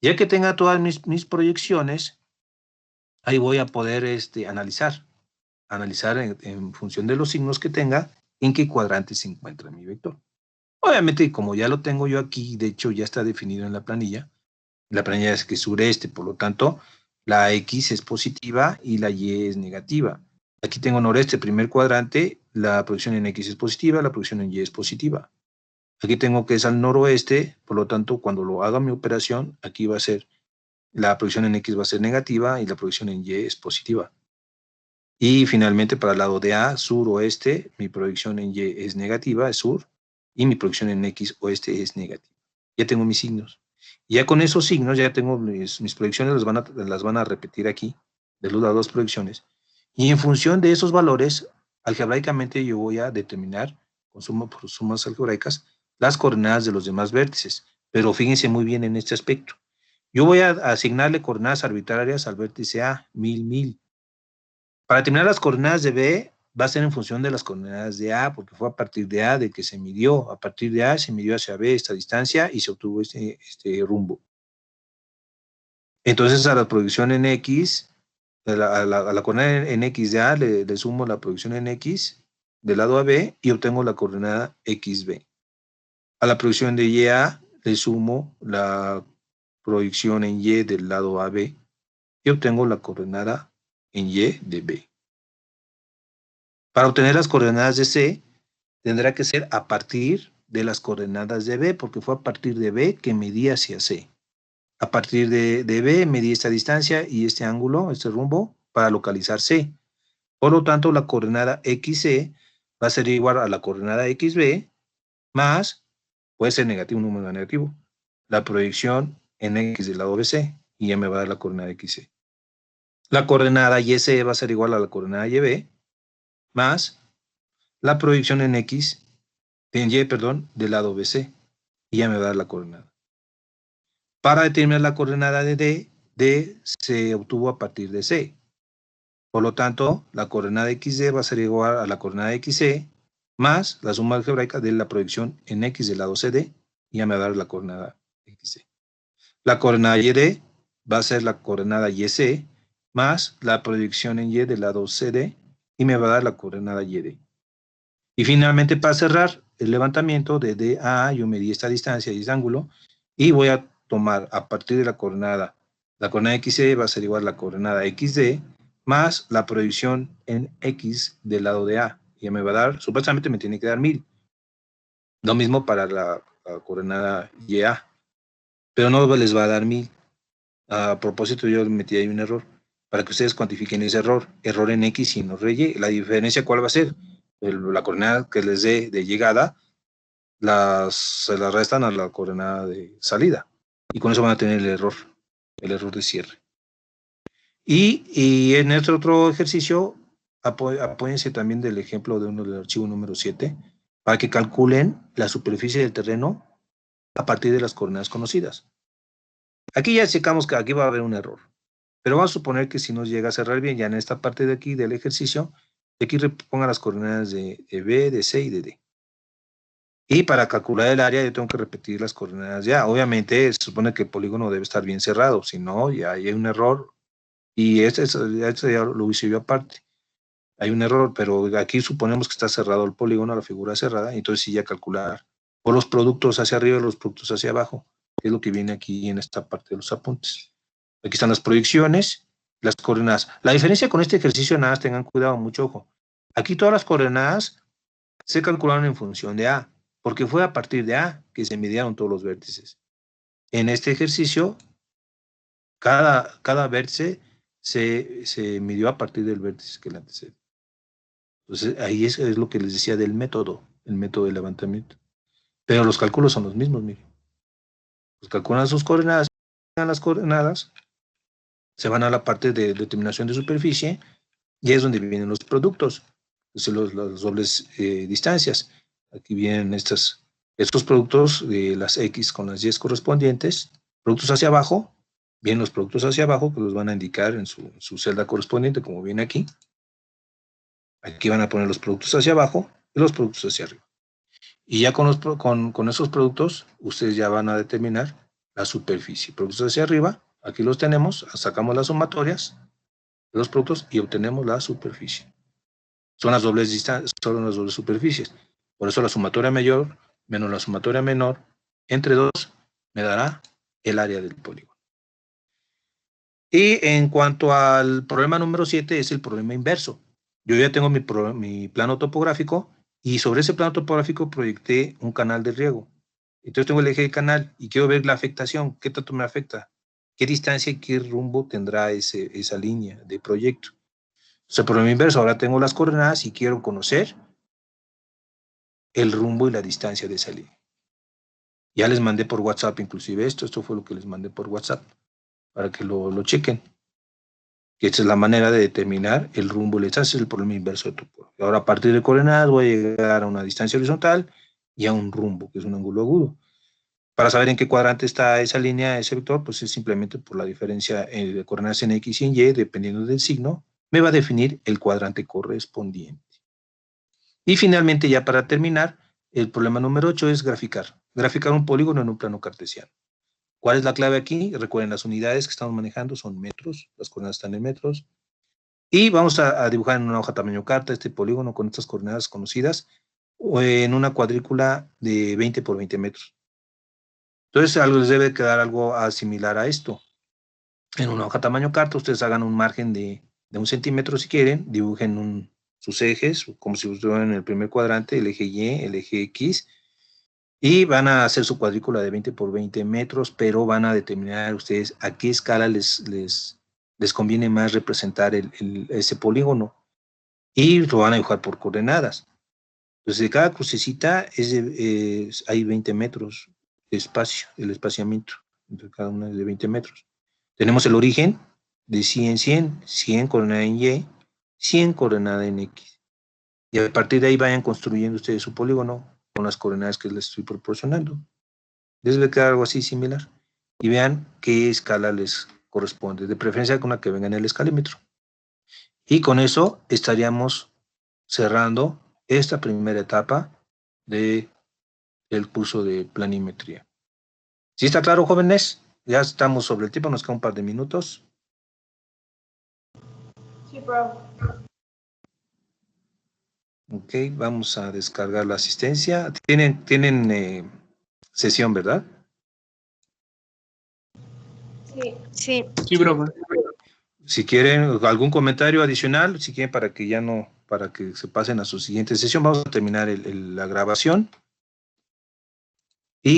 Ya que tenga todas mis proyecciones, ahí voy a poder analizar en función de los signos que tenga, en qué cuadrante se encuentra mi vector. Obviamente, como ya lo tengo yo aquí, de hecho ya está definido en la planilla es que es sureste, por lo tanto, la X es positiva y la Y es negativa. Aquí tengo noreste, primer cuadrante, la proyección en X es positiva, la proyección en Y es positiva. Aquí tengo que es al noroeste, por lo tanto, cuando lo haga mi operación, aquí va a ser, la proyección en X va a ser negativa y la proyección en Y es positiva. Y finalmente, para el lado de A, sur-oeste, mi proyección en Y es negativa, es sur, y mi proyección en X, oeste, es negativa. Ya tengo mis signos. Y ya con esos signos, ya tengo mis proyecciones, las van a repetir aquí, de las dos proyecciones. Y en función de esos valores, algebraicamente yo voy a determinar, por sumas algebraicas, las coordenadas de los demás vértices. Pero fíjense muy bien en este aspecto. Yo voy a asignarle coordenadas arbitrarias al vértice A, 1000, 1000. Para determinar las coordenadas de B, va a ser en función de las coordenadas de A, porque fue a partir de A de que se midió. A partir de A se midió hacia B esta distancia y se obtuvo este rumbo. Entonces a la proyección en X, a la coordenada en X de A le sumo la proyección en X del lado AB y obtengo la coordenada XB. A la proyección de YA le sumo la proyección en Y del lado AB y obtengo la coordenada en Y de B. Para obtener las coordenadas de C, tendrá que ser a partir de las coordenadas de B, porque fue a partir de B que medí hacia C. A partir de B medí esta distancia y este ángulo, este rumbo, para localizar C. Por lo tanto, la coordenada XC va a ser igual a la coordenada XB más, puede ser negativo, un número negativo, la proyección en X del lado BC, y ya me va a dar la coordenada XC. La coordenada YC va a ser igual a la coordenada YB más la proyección en X, en Y, perdón, del lado BC, y ya me va a dar la coordenada. Para determinar la coordenada de D se obtuvo a partir de C. Por lo tanto, la coordenada XD va a ser igual a la coordenada XC más la suma algebraica de la proyección en X del lado CD, y ya me va a dar la coordenada XC. La coordenada YD va a ser la coordenada YC más la proyección en Y del lado CD, y me va a dar la coordenada YD. Y finalmente, para cerrar el levantamiento de D a A, yo medí esta distancia y este ángulo, y voy a tomar a partir de la coordenada XC va a ser igual a la coordenada XD más la proyección en X del lado de A. Y ya me va a dar, supuestamente me tiene que dar 1000. Lo mismo para la coordenada YA, pero no les va a dar 1000. A propósito, yo metí ahí un error, para que ustedes cuantifiquen ese error. Error en X y en Y. La diferencia, ¿cuál va a ser? La coordenada que les dé de llegada, se las restan a la coordenada de salida. Y con eso van a tener el error de cierre. Y en este otro ejercicio, apóyense también del ejemplo del archivo número 7, para que calculen la superficie del terreno a partir de las coordenadas conocidas. Aquí ya checamos que aquí va a haber un error. Pero vamos a suponer que si nos llega a cerrar bien, ya en esta parte de aquí del ejercicio, aquí ponga las coordenadas de B, de C y de D. Y para calcular el área yo tengo que repetir las coordenadas ya. Obviamente se supone que el polígono debe estar bien cerrado, si no ya hay un error. Y este ya lo hice yo aparte. Hay un error, pero aquí suponemos que está cerrado el polígono, la figura cerrada, entonces sí ya calcular por los productos hacia arriba y los productos hacia abajo, que es lo que viene aquí en esta parte de los apuntes. Aquí están las proyecciones, las coordenadas. La diferencia con este ejercicio, nada más tengan cuidado, mucho ojo. Aquí todas las coordenadas se calcularon en función de A, porque fue a partir de A que se midieron todos los vértices. En este ejercicio, cada vértice se midió a partir del vértice que le antecede. Entonces, ahí es lo que les decía del método, el método de levantamiento. Pero los cálculos son los mismos, miren. Pues calculan sus coordenadas, las coordenadas, se van a la parte de determinación de superficie, y es donde vienen los productos, las dobles distancias. Aquí vienen estos productos de las X con las Y correspondientes, productos hacia abajo, vienen los productos hacia abajo, que los van a indicar en su celda correspondiente, como viene aquí. Aquí van a poner los productos hacia abajo y los productos hacia arriba. Y ya con esos productos, ustedes ya van a determinar la superficie. Productos hacia arriba, aquí los tenemos, sacamos las sumatorias de los productos y obtenemos la superficie. Son las dobles distancias, son las dobles superficies. Por eso la sumatoria mayor menos la sumatoria menor entre 2 me dará el área del polígono. Y en cuanto al problema número 7, es el problema inverso. Yo ya tengo mi plano topográfico y sobre ese plano topográfico proyecté un canal de riego. Entonces tengo el eje de canal y quiero ver la afectación, qué tanto me afecta, qué distancia y qué rumbo tendrá esa línea de proyecto. O sea, por el inverso, ahora tengo las coordenadas y quiero conocer el rumbo y la distancia de esa línea. Ya les mandé por WhatsApp inclusive esto fue lo que les mandé por WhatsApp, para que lo chequen. Que esta es la manera de determinar el rumbo, ese es el problema inverso de topografía. Ahora a partir de coordenadas voy a llegar a una distancia horizontal y a un rumbo, que es un ángulo agudo. Para saber en qué cuadrante está esa línea, ese vector, pues es simplemente por la diferencia de coordenadas en X y en Y, dependiendo del signo, me va a definir el cuadrante correspondiente. Y finalmente, ya para terminar, el problema número 8 es graficar. Graficar un polígono en un plano cartesiano. ¿Cuál es la clave aquí? Recuerden, las unidades que estamos manejando son metros, las coordenadas están en metros. Y vamos a dibujar en una hoja tamaño carta este polígono con estas coordenadas conocidas o en una cuadrícula de 20 por 20 metros. Entonces, algo les debe quedar algo similar a esto. En una hoja tamaño carta, ustedes hagan un margen de 1 centímetro si quieren, dibujen sus ejes, como si estuvieran en el primer cuadrante, el eje Y, el eje X, y van a hacer su cuadrícula de 20 por 20 metros, pero van a determinar ustedes a qué escala les conviene más representar ese polígono, y lo van a dibujar por coordenadas. Entonces, de cada crucecita hay 20 metros de espacio, el espaciamiento, entre cada una es de 20 metros. Tenemos el origen de 100 en 100, 100 coordenada en Y, 100 coordenada en X. Y a partir de ahí vayan construyendo ustedes su polígono con las coordenadas que les estoy proporcionando. Les debe quedar algo así similar. Y vean qué escala les corresponde, de preferencia con la que venga en el escalímetro. Y con eso estaríamos cerrando esta primera etapa del curso de planimetría. ¿Sí está claro, jóvenes? Ya estamos sobre el tiempo, nos queda un par de minutos. Sí, bro. Ok, vamos a descargar la asistencia. Tienen sesión, ¿verdad? Sí. Sí. Sí, profe. Si quieren algún comentario adicional, si quieren para que se pasen a su siguiente sesión, vamos a terminar la grabación. Y